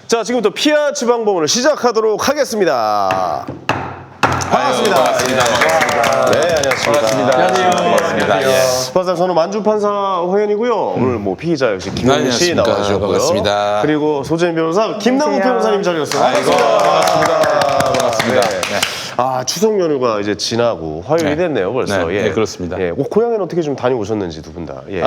자, 지금부터 피아 지방법원을 시작하도록 하겠습니다. 반갑습니다. 반갑습니다. 네, 안녕하십니까. 반갑습니다. 반갑습니다. 예. 반갑습니다. 저는 만주판사 호연이고요. 오늘 뭐 피의자 역시 김용민 씨 안녕하십니까. 나와주셨고요. 반갑습니다. 그리고 소재인 변호사 김남국 변호사님 자리였어요. 아이고, 반갑습니다. 네. 아, 추석 연휴가 이제 지나고 화요일이 네. 됐네요, 벌써. 네, 예. 네, 그렇습니다. 예. 고향에는 어떻게 좀 다녀오셨는지 두 분 다. 예.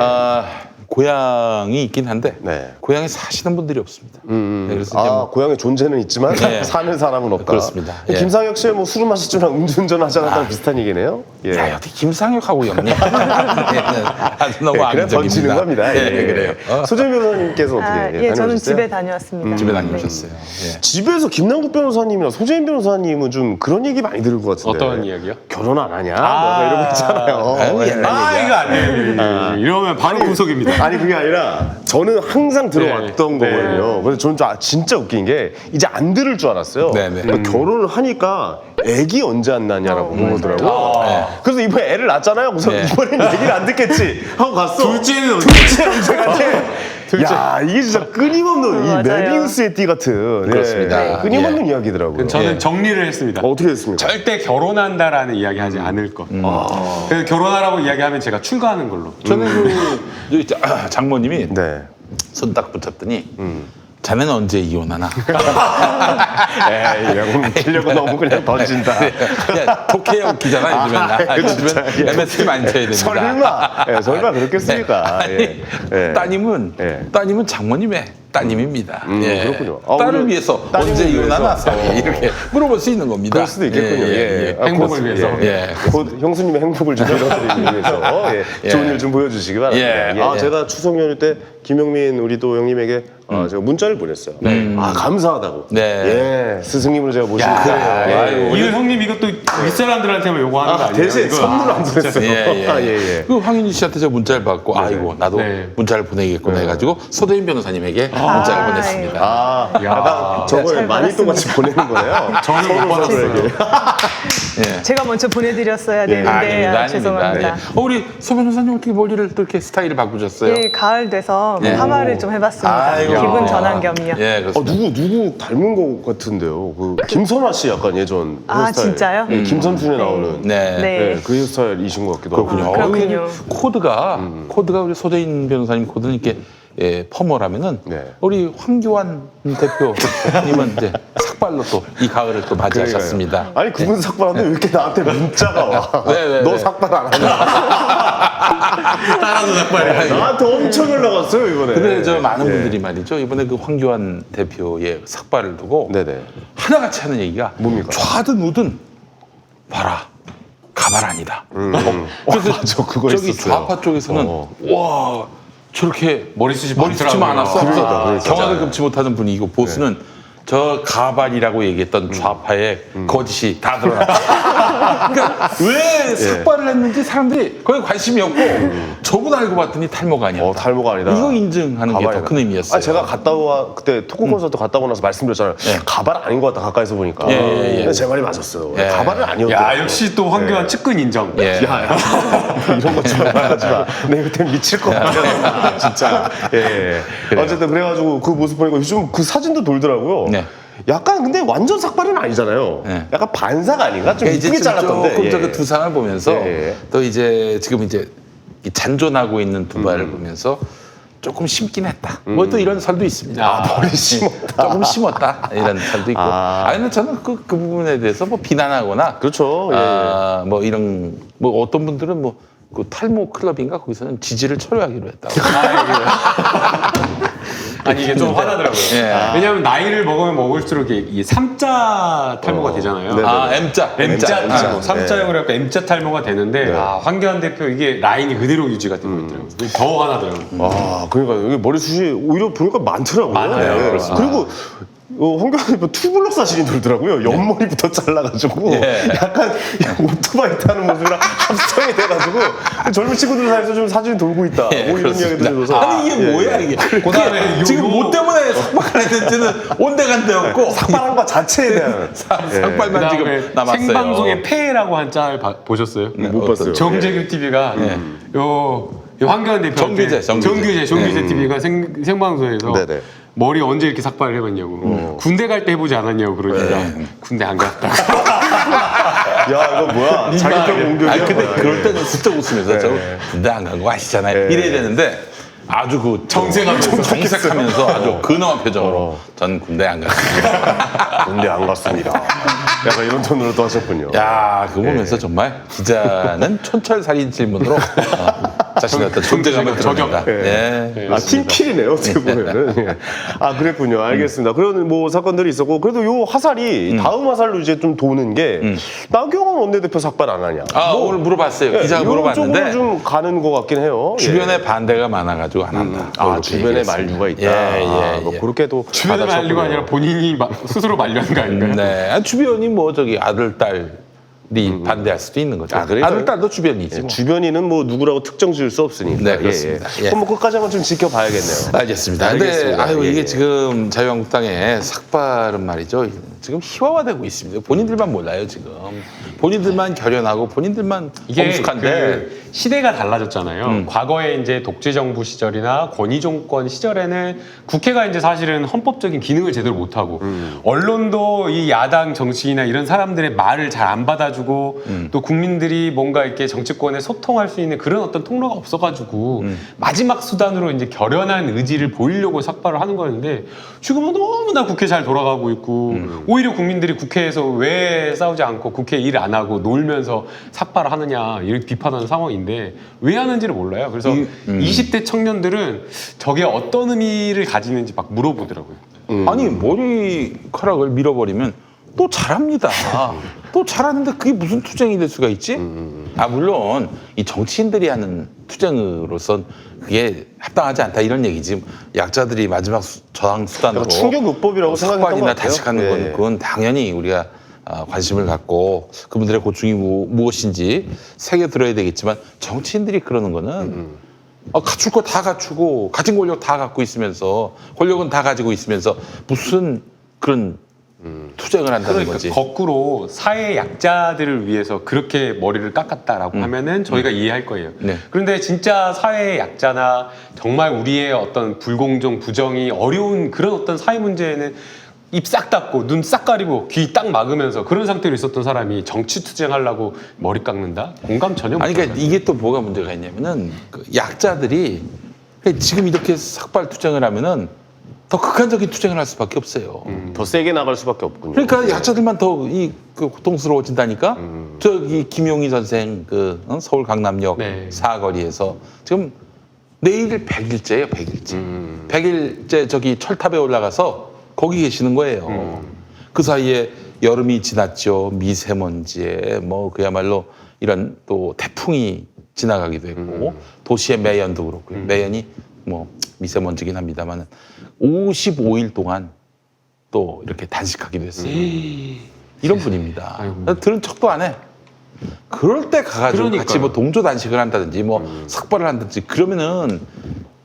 고향이 있긴 한데 네. 고향에 사시는 분들이 없습니다. 네, 그래서 이제 아, 뭐 고향의 존재는 있지만 네. 사는 사람은 없다. 그렇습니다. 예. 김상혁 씨의 뭐 술을 마시거나 음주운전 하지 않았다는 비슷한 얘기네요. 예. 야, 어떻게 김상혁하고 엮냐? 아주 너무 그냥 던지는 악의적입니다. 겁니다. 예, 그래요. 소재 변호사님께서 어떻게 예, 저는 다녀오셨어요? 집에 다녀왔습니다. 집에 네. 다녀오셨어요. 예. 집에서 김남국 변호사님이랑 소재인 변호사님은 좀 그런 얘기 많이 들을 것 같은데. 어떤 이야기요? 결혼 안 하냐? 뭐 이런 거 있잖아요. 아유, 예. 옛날 이거 안 돼요. 이러면 바로 구속입니다. 아니 그게 아니라 저는 항상 들어왔던 네. 거거든요. 그래서 저는 진짜 웃긴 게 이제 안 들을 줄 알았어요. 네, 네. 그러니까 결혼을 하니까 애기 언제 안 낳냐라고 물어보더라고. 네. 그래서 이번에 애를 낳았잖아요. 그래서 네. 이번엔 얘기를 안 듣겠지 하고 갔어. 둘째는 언제 같아? 야, 이게 진짜 끊임없는 이 맞아요. 메비우스의 띠 같은 그렇습니다. 끊임없는 이야기더라고요. 저는 예. 정리를 했습니다. 어떻게 됐습니까? 절대 결혼한다라는 이야기하지 않을 것. 그래서 결혼하라고 이야기하면 제가 출가하는 걸로. 저는 여기 장모님이 네. 손 딱 붙였더니 자네는 언제 이혼하나? 에이, 이러고 웃기려고 너무 그냥 던진다. 그냥 독해 웃기잖아 요즘엔. 진짜, 요즘엔 예. MSG 많이 쳐야 됩니다. 설마, 설마 그렇겠습니까? 아니, 예. 예. 따님은 장모님의 따님입니다. 예. 그렇군요. 아, 딸을 오늘 위해서 따님을 언제 이혼하나 위해서. 이렇게 물어볼 수 있는 겁니다. 그럴 수도 있겠군요. 예. 아, 행복을 곧, 위해서. 예. 곧 형수님의 행복을 좀 빌어드리기 위해서 예. 좋은 일 좀 보여주시기 바랍니다. 예, 예, 아, 예. 제가 추석 연휴 때 김용민 우리 또 형님에게 제가 문자를 보냈어요. 아, 감사하다고. 네. 예, 스승님으로 제가 모시고 아이고, 이거 형님 이것도 윗사람들한테만 요구하는 거 아니에요? 대신 이거? 선물을 안 보냈어요. 예, 예. 아, 예, 예. 그 황인희 씨한테 저 문자를 받고 아이고 나도 네. 문자를 보내겠구나 해가지고 소대인 변호사님에게 문자를 보냈습니다. 아, 약간 저걸 잘 많이 또 같이 보내는 거예요. 저는 못 받았어요. 예. 제가 먼저 보내드렸어야 되는데 아닙니다. 죄송합니다. 예. 우리 소 변호사님 어떻게 머리를 또 이렇게 스타일을 바꾸셨어요? 예, 가을 돼서 예. 파마를 좀 해봤습니다. 아이고. 기분 전환 겸이요. 예, 그렇습니다. 누구 닮은 것 같은데요. 그 김선아 씨 약간 예전 아, 헤어스타일. 진짜요? 예, 김선순에 나오는 네. 네. 네, 그 헤어스타일이신 것 같기도 그렇군요. 하고. 그렇군요. 코드가 우리 소대인 변호사님 코드는 이렇게 펌어라면은 네. 우리 황교안 대표님은 이제 삭발로 또 이 가을을 또 맞이하셨습니다. 아니 그분 삭발하는데 왜 이렇게 나한테 문자가 와? 네. 너 삭발 안 하냐? 따라서 삭발해. 나한테 엄청 연락 왔어요 이번에. 근데 저 많은 예. 분들이 말이죠 이번에 그 황교안 대표의 삭발을 두고 네네. 하나같이 하는 얘기가 뭡니까? 좌든 우든 봐라 가발 아니다. 그래서 맞아, 그거 저기 있었어요. 좌파 쪽에서는 어. 와 저렇게 머리숱이 머리숱이 많았어. 그러니까. 경악을 금치 못하는 분위기고 보스는 저 가발이라고 얘기했던 좌파의 거짓이 다 드러났다. 그러니까 왜 삭발을 했는지 사람들이 거기 관심이 없고 저분 알고 봤더니 탈모가 아니었다. 탈모가 아니다. 이거 인증하는 게 더 가발이다. 큰 의미였어요. 아, 제가 갔다 와 그때 토크 콘서트 갔다 오고 나서 말씀드렸잖아요. 가발 아닌 것 같다 가까이서 보니까. 근데 제 말이 맞았어요. 예. 가발은 아니었대. 야, 역시 또 황교안 측근 인정. 예. 야, 이런 거 좀 말하지 마. 내 그때 미칠 것 같아. 진짜. 예. 어쨌든 그래가지고 그 모습 보니까 요즘 그 사진도 돌더라고요. 네. 약간 근데 완전 삭발은 아니잖아요. 네. 약간 반삭 아닌가? 좀 그러니까 이제 이쁘게 잘랐던데. 조금 예. 저 그 두 상을 보면서 예. 또 이제 지금 이제 이 잔존하고 있는 두 발을 보면서 조금 심긴 했다. 뭐 또 이런 설도 있습니다. 머리 심었다. 조금 심었다 이런 설도 있고. 아니 저는 그 부분에 대해서 뭐 비난하거나 그렇죠. 예. 뭐 이런 뭐 어떤 분들은 뭐 그 탈모 클럽인가 거기서는 지지를 철회하기로 했다고. 아니 이게 좀 화나더라고요. 예. 왜냐하면 나이를 먹으면 먹을수록 이 3자 탈모가 되잖아요. 네네. 아 M자. M자 탈모, 네. 3자형으로 해서 M자 탈모가 되는데 아, 황교안 대표 이게 라인이 그대로 유지가 되고 있더라고요. 더 화나더라고요. 아, 그러니까 여기 머리숱이 오히려 보니까 많더라고요. 많아요. 예. 그렇습니다. 그리고 홍경환 대표 투블럭 사진이 돌더라고요. 옆머리부터 잘라가지고 약간 오토바이 타는 모습이랑 합성이 돼가지고 젊은 친구들 사이에서 좀 사진이 돌고 있다. 뭐 이런 이야기도 들어서 아니 이게 뭐야 이게. 그다음에 지금 뭐 때문에 삭발을 했는지는 온데간데 없고 삭발한 것 자체에 대한 삭발만 그다음에 지금 남았어요. 생방송에 폐해라고 한 짤 보셨어요? 못 봤어요. 정재규 TV가 요 황교안 대표 정규제 TV가 생방송에서 네네. 머리 언제 이렇게 삭발을 해봤냐고. 군대 갈 때 해보지 않았냐고 그러니까 군대 안 갔다. 야, 이거 뭐야? 자기평 공격이야. 아니, 근데 뭐야. 그럴 때는 슬쩍 웃으면서 저 군대 안 간 거 아시잖아요. 이래야 되는데 아주 그 정색하면서 아주 근엄한 표정으로 전 군대 안 갔습니다. 군대 안 갔습니다. 약간 이런 톤으로 또 하셨군요. 야, 그거 보면서 정말 기자는 촌철살인 질문으로 자신의 어떤 존재감을 드러낸다. 예. 아, 팀킬이네요, 어떻게 보면은. 예. 아, 그랬군요. 알겠습니다. 그런 뭐 사건들이 있었고, 그래도 요 화살이 다음 화살로 이제 좀 도는 게, 나경원 원내대표 삭발 안 하냐. 아, 오늘 물어봤어요. 기자가 이런 물어봤는데 쪽으로 좀 가는 것 같긴 해요. 주변에 반대가 많아가지고 안 한다. 아, 그렇게 주변에 얘기했습니다. 만류가 있다. 예, 아, 뭐 예. 그렇게도 주변에 만류가 아니라 본인이 스스로 만류한 거 아닌가요? 네, 아, 주변이 뭐 저기 아들, 딸이 반대할 수도 있는 거죠. 아, 그래요? 아들, 딸도 주변이지. 뭐. 주변인은 뭐 누구라고 특정 지을 수 없으니까. 네, 그렇습니다. 예. 그럼 뭐 끝까지 한번 좀 지켜봐야겠네요. 알겠습니다. 근데 알겠습니다. 아유, 예, 이게 예. 지금 자유한국당의 삭발은 말이죠. 지금 희화화되고 있습니다. 본인들만 몰라요, 지금. 본인들만 결연하고 본인들만 이게 엄숙한데. 그 시대가 달라졌잖아요. 과거에 이제 독재 정부 시절이나 권위 정권 시절에는 국회가 이제 사실은 헌법적인 기능을 제대로 못 하고 언론도 이 야당 정치인이나 이런 사람들의 말을 잘 안 받아주고 또 국민들이 뭔가 이렇게 정치권에 소통할 수 있는 그런 어떤 통로가 없어가지고 마지막 수단으로 이제 결연한 의지를 보이려고 삭발을 하는 거였는데 지금은 너무나 국회 잘 돌아가고 있고 오히려 국민들이 국회에서 왜 싸우지 않고 국회 일 안 하고 놀면서 삭발을 하느냐 이렇게 비판하는 상황인데 왜 하는지를 몰라요. 그래서 20대 청년들은 저게 어떤 의미를 가지는지 막 물어보더라고요. 아니, 머리카락을 밀어버리면 또 잘합니다. 또 잘하는데 그게 무슨 투쟁이 될 수가 있지? 아, 물론 이 정치인들이 하는 투쟁으로선 그게 합당하지 않다 이런 얘기지. 약자들이 마지막 저항 수단으로 충격요법이라고 생각했던 것 삭발이나 같아요. 단식하는 건 예. 그건 당연히 우리가 관심을 갖고 그분들의 고충이 무엇인지 새겨들어야 되겠지만 정치인들이 그러는 거는 갖출 거 다 갖추고 가진 권력 다 갖고 있으면서 권력은 다 가지고 있으면서 무슨 그런 투쟁을 한다는 그러니까 거지. 거꾸로 사회 약자들을 위해서 그렇게 머리를 깎았다라고 하면은 저희가 이해할 거예요. 네. 그런데 진짜 사회 약자나 정말 우리의 어떤 불공정, 부정이 어려운 그런 어떤 사회 문제에는 입 싹 닫고 눈 싹 가리고 귀 딱 막으면서 그런 상태로 있었던 사람이 정치 투쟁하려고 머리 깎는다? 공감 전혀 아니, 못하죠. 그러니까 이게 또 뭐가 문제가 있냐면은 그 약자들이 지금 이렇게 삭발 투쟁을 하면은 더 극한적인 투쟁을 할 수밖에 없어요. 더 세게 나갈 수밖에 없군요. 그러니까 약자들만 더 고통스러워진다니까. 저기 김용희 선생 서울 강남역 네. 사거리에서 지금 내일 100일째예요, 100일째. 100일째 저기 철탑에 올라가서 거기 계시는 거예요. 그 사이에 여름이 지났죠. 미세먼지에 뭐 그야말로 이런 또 태풍이 지나가기도 했고 도시의 매연도 그렇고요. 매연이 뭐 미세먼지긴 합니다만 55일 동안 또 이렇게 단식하기도 했어요. 이런 분입니다. 아이고. 들은 척도 안 해. 그럴 때 가가지고 그러니까요. 같이 뭐 동조 단식을 한다든지 뭐 삭발을 한다든지 그러면은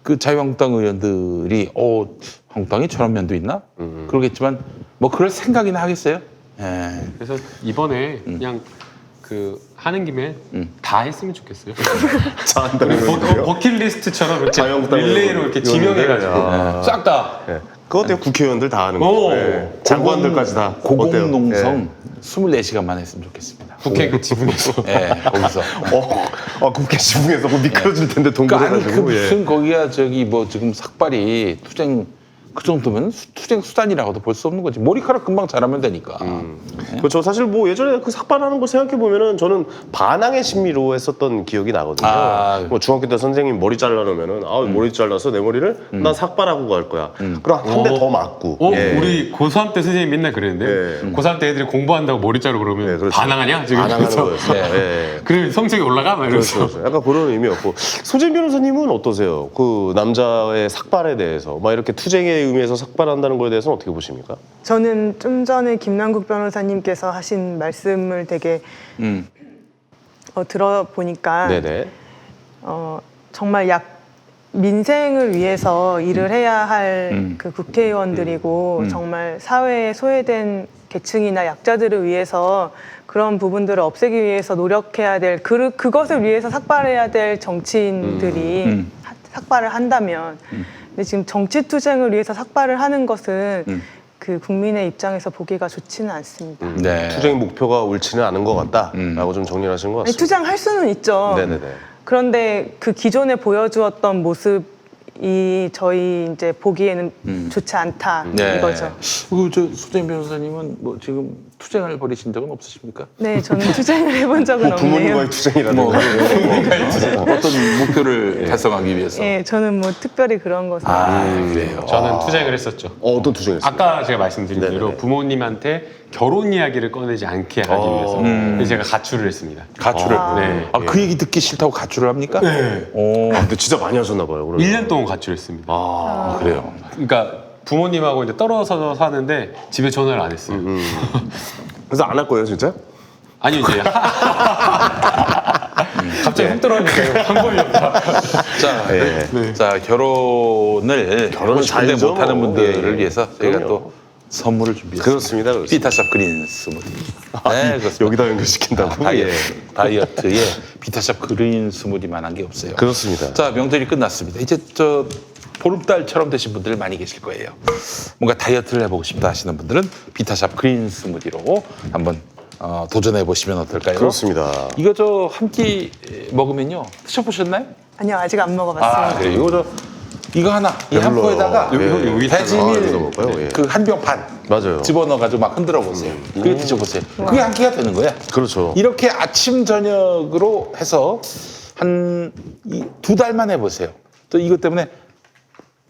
그 자유한국당 의원들이 한국당이 저런 면도 있나? 그러겠지만 뭐 그럴 생각이나 하겠어요? 예. 그래서 이번에 그냥 그 하는 김에 다 했으면 좋겠어요. 잘한다는 거예요. 버킷리스트처럼 이렇게 자유한국당 릴레이로 이렇게 지명해가지고 야. 싹 다. 예. 그거 어때요? 국회의원들 다 하는 오. 거. 예. 장관들까지 다. 고공농성 24시간만 했으면 좋겠습니다. 국회 그 지붕에서. 예, 거기서. 국회 지붕에서 그거 미끄러질 텐데 아니, 그 동굴해가지고. 무슨 거기가 저기 뭐 지금 삭발이 투쟁 그 정도면 투쟁 수단이라고도 볼 수 없는 거지. 머리카락 금방 자라면 되니까. 그렇죠. 사실 뭐 예전에 그 삭발하는 거 생각해 보면은 저는 반항의 심리로 했었던 기억이 나거든요. 뭐 중학교 때 선생님 머리 잘라놓으면은 머리 잘라서 내 머리를 난 삭발하고 갈 거야. 그럼 한 대 더 맞고. 예. 우리 고3 때 선생님 맨날 그랬는데 고3 때 애들이 공부한다고 머리 자르고 그러면 네, 그렇죠. 반항하냐? 지금 반항하는 그래서 거였어요. 예. 그래 성적이 올라가? 막 이러면서. 그렇죠. 약간 그런 의미였고 소진 변호사님은 어떠세요? 그 남자의 삭발에 대해서 막 이렇게 투쟁의 의미에서 삭발한다는 거에 대해서는 어떻게 보십니까? 저는 좀 전에 김남국 변호사님께서 하신 말씀을 되게 들어보니까 네네. 정말 민생을 위해서 일을 해야 할 그 국회의원들이고 정말 사회에 소외된 계층이나 약자들을 위해서 그런 부분들을 없애기 위해서 노력해야 될 그것을 위해서 삭발해야 될 정치인들이 삭발을 한다면 근데 지금 정치 투쟁을 위해서 삭발을 하는 것은 그 국민의 입장에서 보기가 좋지는 않습니다. 네. 투쟁 목표가 옳지는 않은 것 같다라고 좀 정리를 하신 것 아니, 같습니다. 투쟁할 수는 있죠. 네네네. 그런데 그 기존에 보여주었던 모습이 저희 이제 보기에는 좋지 않다 이거죠. 저 수재인 변호사님은 뭐 지금 투쟁을 벌이신 적은 없으십니까? 네, 저는 투쟁을 해본 적은 없네요. 부모님과의 투쟁이라든가. 뭐 어떤 목표를 달성하기 위해서. 예, 저는 뭐 특별히 그런 것은 그래요. 저는 투쟁을 했었죠. 어떤 투쟁이었어요? 아까 제가 말씀드린 네네네. 대로 부모님한테 결혼 이야기를 꺼내지 않게 하기 위해서 그래서 제가 가출을 했습니다. 가출을. 네. 그 얘기 듣기 싫다고 가출을 합니까? 네. 근데 진짜 많이 하셨나 봐요. 그러면. 1년 동안 가출했습니다. 그래요. 그러니까 부모님하고 이제 떨어져서 사는데 집에 전화를 안 했어요. 그래서 안 할 거예요, 진짜? 아니 이제 갑자기 훅 들어오니까 방법이 없다. 자, 결혼을 잘 잘대 되죠, 못하는 뭐. 분들을 예. 위해서 저희가 그럼요. 또 선물을 준비했습니다. 그렇습니다. 비타샵 그린 스무디. 네, 그렇습니다. 여기다 연결시킨다고? 다이어트에 비타샵 그린 스무디만한 게 없어요. 그렇습니다. 자, 명절이 끝났습니다. 이제 저 보름달처럼 되신 분들 많이 계실 거예요. 뭔가 다이어트를 해보고 싶다 하시는 분들은 비타샵 그린 스무디로 한번 도전해 보시면 어떨까요? 그렇습니다. 이거 저 한 끼 먹으면요. 드셔보셨나요? 아니요, 아직 안 먹어봤습니다. 그래. 이거 이거 하나 이 한 배불러요. 포에다가 예. 배지밀 여기다 먹을까요? 예. 그 한 병 반 맞아요. 집어넣어가지고 막 흔들어 보세요. 그게 드셔보세요. 그게 한 끼가 되는 거야. 그렇죠. 이렇게 아침 저녁으로 해서 한 2달만 해보세요. 또 이것 때문에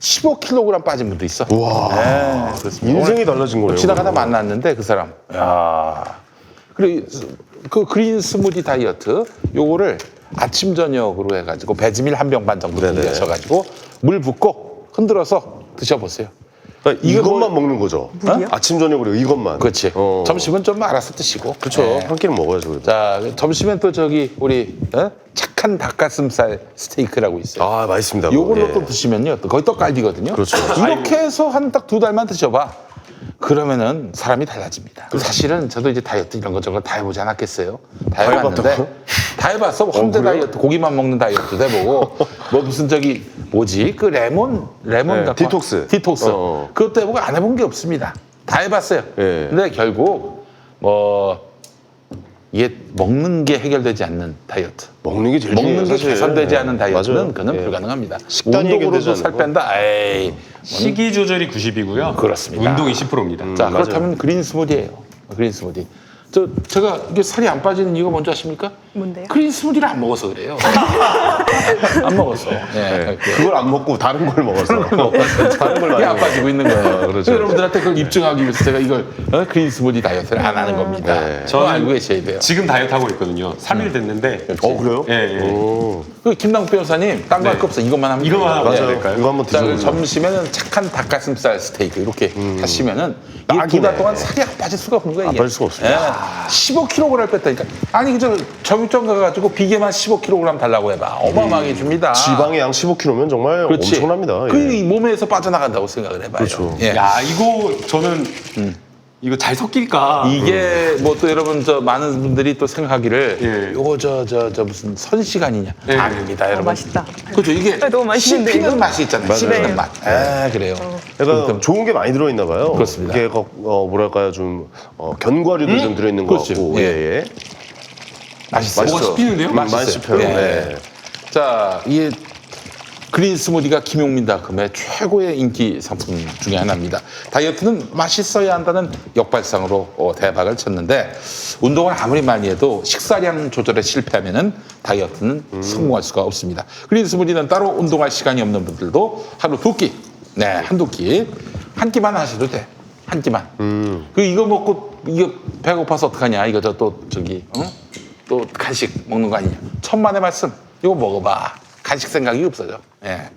15kg 빠진 분도 있어. 와. 네, 그렇습니다. 인생이 달라진 거네요. 지나가다 만났는데 그 사람. 야. 그리고 그 그린 스무디 다이어트 요거를 아침 저녁으로 해가지고 배지밀 한 병 반 정도 네네. 준비하셔가지고 물 붓고 흔들어서 드셔보세요. 그러니까 이것만 먹는 거죠. 물이요? 아침 저녁으로 이것만. 그렇지. 점심은 좀 알아서 드시고. 그렇죠. 네. 한 끼는 먹어야죠. 그래도. 자, 점심엔 또 저기 우리 착한 닭가슴살 스테이크라고 있어요. 아, 맛있습니다. 요걸로 예. 또 드시면요. 또 거의 떡갈비거든요. 그렇죠. 이렇게 해서 한 딱 2달만 드셔봐. 그러면은 사람이 달라집니다. 사실은 저도 이제 다이어트 이런 것 저것 다 해보지 않았겠어요. 다 해봤는데 해봤다고요? 다 해봤어. 홈대 그래요? 다이어트 고기만 먹는 다이어트도 해보고 뭐 무슨 저기 뭐지 그 레몬 네, 갖고 디톡스. 디톡스 어. 그것도 해보고 안 해본 게 없습니다. 다 해봤어요. 예. 근데 결국 뭐 이게 먹는 게 해결되지 않는 다이어트. 먹는 게 제일 먹는 게 중요해요, 사실. 개선되지 않은 다이어트는 맞아요. 그는 예. 불가능합니다. 식단이 운동으로도 해결되지 살 않는 뺀다. 에이. 식이 조절이 90이고요. 그렇습니다. 운동이 10%입니다. 자, 맞아요. 그렇다면 그린 스무디예요. 그린 스무디. 제가 이게 살이 안 빠지는 이유가 뭔지 아십니까? 뭔데요? 그린 스무디를 안 먹어서 그래요. 안 먹었어. 네. 그걸 안 먹고 다른 걸 먹어서. 다른 걸 많이 그게 안 먹어서. 빠지고 있는 거예요. 그렇죠. 여러분들한테 그걸 입증하기 위해서 제가 이걸 그린 스무디 다이어트를 안 하는 겁니다. 네. 저는 알고 계셔야 돼요. 지금 다이어트 하고 있거든요. 3일 됐는데 그래요? 예, 예. 오. 그 김남국 변호사님 딴 거 할 거 없어. 이거만 하면 이거만 돼요. 하면 맞아요. 될까요? 이거 한번 자, 드셔보세요. 점심에는 착한 닭가슴살 스테이크 이렇게 하시면은 이 딱이네. 2달 동안 살이 안 빠질 수가 없는 거예요. 안 이게. 빠질 수가 없습니다. 15kg 뺐다니까. 아니 그저 정육점 가가지고 비계만 15kg 달라고 해봐. 어마어마하게 줍니다. 지방의 양 15kg면 정말 그렇지. 엄청납니다. 그 예. 이 몸에서 빠져나간다고 생각을 해봐요. 그렇죠. 예. 야 이거 저는 이거 잘 섞일까? 이게 뭐 또 여러분 저 많은 분들이 또 생각하기를 예. 요거 저 무슨 선 시간이냐 예. 아닙니다 여러분. 맛있다. 그죠 이게 너무 맛있는데, 씹히는 이거? 맛이 있잖아요. 씹히는 맛. 아 그래요. 그러니까 좋은 게 많이 들어있나 봐요. 그렇습니다. 이게 뭐랄까요 좀 견과류도 좀 들어있는 것 그렇죠. 같고. 예. 예. 맛있어요. 뭐가 씹히는데요? 많이 씹혀요. 예. 네. 자, 이게 그린 스무디가 김용민닷컴의 최고의 인기 상품 중에 하나입니다. 다이어트는 맛있어야 한다는 역발상으로 대박을 쳤는데 운동을 아무리 많이 해도 식사량 조절에 실패하면은 다이어트는 성공할 수가 없습니다. 그린 스무디는 따로 운동할 시간이 없는 분들도 하루 2끼, 한두 끼, 한 끼만 하셔도 돼. 한 끼만. 이거 먹고 이거 배고파서 어떡하냐? 이거 또 간식 먹는 거 아니냐? 천만의 말씀. 이거 먹어봐. 간식 생각이 없어져. 예.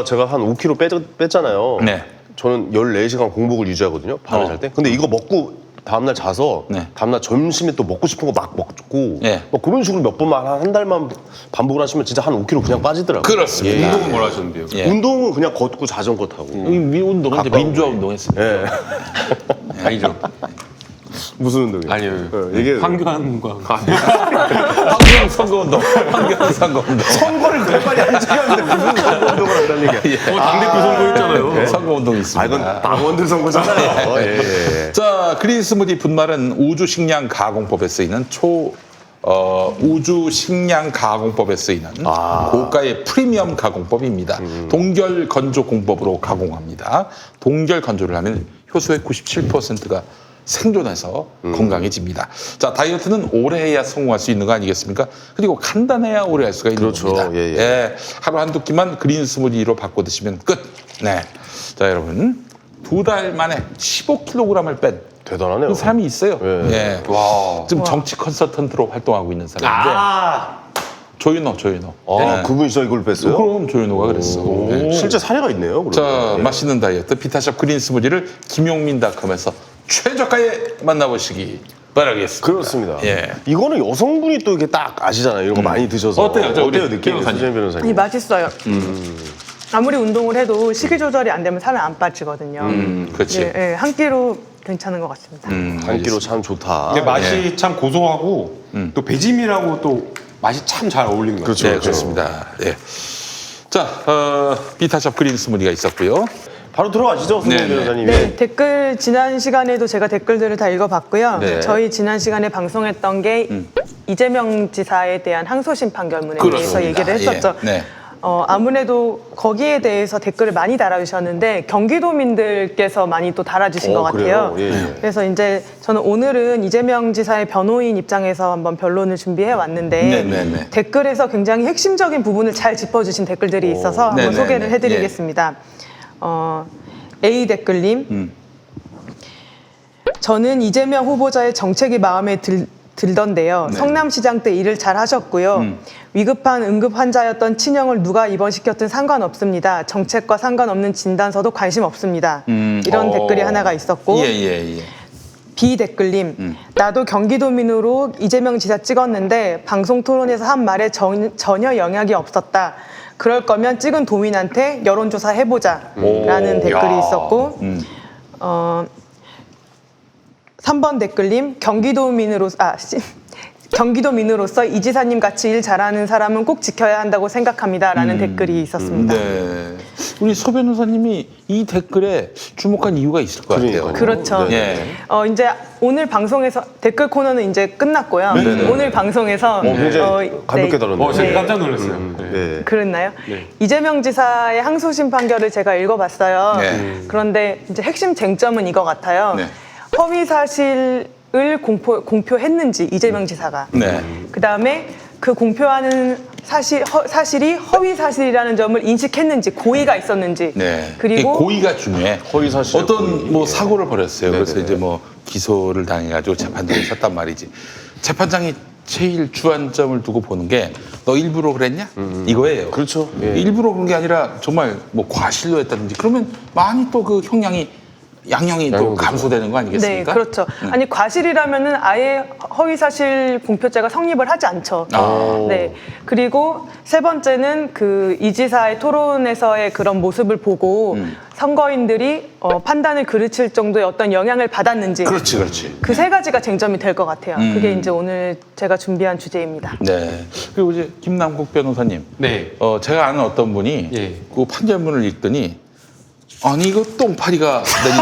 제가 한 5kg 뺐잖아요. 네. 저는 14시간 공복을 유지하거든요. 밤에 잘 때. 근데 이거 먹고 다음날 자서 네. 다음날 점심에 또 먹고 싶은 거 막 먹고 네. 뭐 그런 식으로 몇 번만 한 달만 반복을 하시면 진짜 한 5kg 그냥 빠지더라고요. 그렇습니다. 예. 운동은 뭘 하셨는데요? 예. 운동은 그냥 걷고 자전거 타고. 운동은 이제 가까운 민주화 거예요. 운동했습니다. 예. 아니죠. 무슨 운동이에요? 아니요. 이게 황교안과 환경 선거운동. 환경 선거운동. 선거를 그렇게 많이 안 찍었는데 무슨 선거 운동을 한다는 얘기야? 당대표 선거 있잖아요. 선거운동이 아, 있습니다. 이건 당원들 선거잖아요. 예. 자, 그린 스무디 분말은 우주 식량 가공법에 쓰이는 우주 식량 가공법에 쓰이는 고가의 프리미엄 가공법입니다. 동결 건조 공법으로 가공합니다. 동결 건조를 하면 효소의 97%가 생존해서 건강해집니다. 자, 다이어트는 오래 해야 성공할 수 있는 거 아니겠습니까? 그리고 간단해야 오래 할 수가 있는 그렇죠. 겁니다. 예. 하루 한두 끼만 그린 스무디로 바꿔 드시면 끝. 네. 자, 여러분. 2달 만에 15kg을 뺀 대단하네요. 그 사람이 있어요. 예. 예. 와. 지금 정치 컨설턴트로 활동하고 있는 사람인데 조윤호. 예. 그분이 진짜 이걸 뺐어요? 그럼 조윤호가 그랬어. 예. 실제 사례가 있네요. 자, 그러면. 맛있는 다이어트 비타샵 그린 스무디를 김용민닷컴에서 최저가에 만나보시기 바라겠습니다. 그렇습니다. 예. 이거는 여성분이 또 이렇게 딱 아시잖아요. 이런 거 많이 드셔서. 어때요? 저 우리 느낌이? 변호사님. 수진 변호사님. 아니, 맛있어요. 아무리 운동을 해도 식이 조절이 안 되면 살이 안 빠지거든요. 그렇지. 예, 예, 한 끼로 괜찮은 것 같습니다. 한 끼로 참 좋다. 근데 맛이 참 고소하고 또 배짐이라고 또 맛이 참 잘 어울리는 것 그렇죠. 같아요. 네, 그렇습니다. 예. 자, 비타샵 그린 스무디가 있었고요. 바로 들어가시죠, 수진 네, 네. 변호사님이. 네, 댓글 지난 시간에도 제가 댓글들을 다 읽어봤고요. 네. 저희 지난 시간에 방송했던 게 이재명 지사에 대한 항소심 판결문에 대해서 그렇습니다. 얘기를 했었죠. 예. 네. 아무래도 거기에 대해서 댓글을 많이 달아주셨는데 경기도민들께서 많이 또 달아주신 것 같아요. 그래요? 예. 그래서 이제 저는 오늘은 이재명 지사의 변호인 입장에서 한번 변론을 준비해 왔는데 네네네. 댓글에서 굉장히 핵심적인 부분을 잘 짚어주신 댓글들이 있어서 한번 네네네. 소개를 해드리겠습니다. A 댓글님, 저는 이재명 후보자의 정책이 마음에 들던데요. 네. 성남시장 때 일을 잘 하셨고요. 위급한 응급 환자였던 친형을 누가 입원시켰든 상관없습니다. 정책과 상관없는 진단서도 관심 없습니다. 이런 댓글이 하나가 있었고 예. B 댓글님, 나도 경기도민으로 이재명 지사 찍었는데 방송 토론에서 한 말에 전혀 영향이 없었다. 그럴 거면 찍은 도민한테 여론조사 해보자 라는 댓글이 있었고 3번 댓글님, 경기도민으로서 이 지사님 같이 일 잘하는 사람은 꼭 지켜야 한다고 생각합니다라는 댓글이 있었습니다. 네. 우리 소 변호사님이 이 댓글에 주목한 이유가 있을 것 같아요. 그렇죠. 네. 이제 오늘 방송에서 댓글 코너는 이제 끝났고요. 오늘 방송에서 굉장히 가볍게 다뤘네요. 제가 깜짝 놀랐어요. 네. 그랬나요? 이재명 지사의 항소심 판결을 제가 읽어봤어요. 네. 그런데 이제 핵심 쟁점은 이거 같아요. 네. 허위 사실을 공표했는지 이재명 지사가. 네. 그 다음에 그 공표하는 사실이 허위 사실이라는 점을 인식했는지 고의가 있었는지. 네. 그리고 고의가 중요해. 허위 사실. 어떤 뭐 사고를 벌였어요. 그래서 네네네. 이제 뭐 기소를 당해가지고 재판장에 섰단 말이지. 재판장이 제일 주안점을 두고 보는 게 너 일부러 그랬냐? 이거예요. 그렇죠. 예. 일부러 그런 게 아니라 정말 뭐 과실로 했다든지 그러면 많이 또 그 양형이 또 감소되는 거 네, 아니겠습니까? 그렇죠. 아니 과실이라면은 아예 허위사실 공표죄가 성립을 하지 않죠. 네. 그리고 세 번째는 그 이 지사의 토론에서의 그런 모습을 보고 선거인들이 판단을 그르칠 정도의 어떤 영향을 받았는지. 그렇지. 그 세 가지가 쟁점이 될 것 같아요. 그게 이제 오늘 제가 준비한 주제입니다. 네. 그리고 이제 김남국 변호사님. 네. 제가 아는 어떤 분이 예. 그 판결문을 읽더니 아니 이거 똥파리가 내린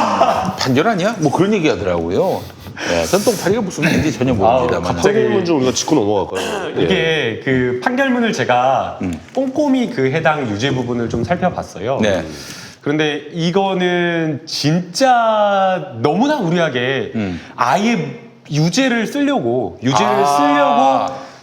판결 아니야? 뭐 그런 얘기 하더라고요. 네, 전 똥파리가 무슨 말인지 전혀 모릅니다만. 판결문 좀 우리가 짚고 넘어갈까요? 이게 그 판결문을 제가 꼼꼼히 그 해당 유죄 부분을 좀 살펴봤어요. 네. 그런데 이거는 진짜 너무나 무리하게 아예 유죄를 쓰려고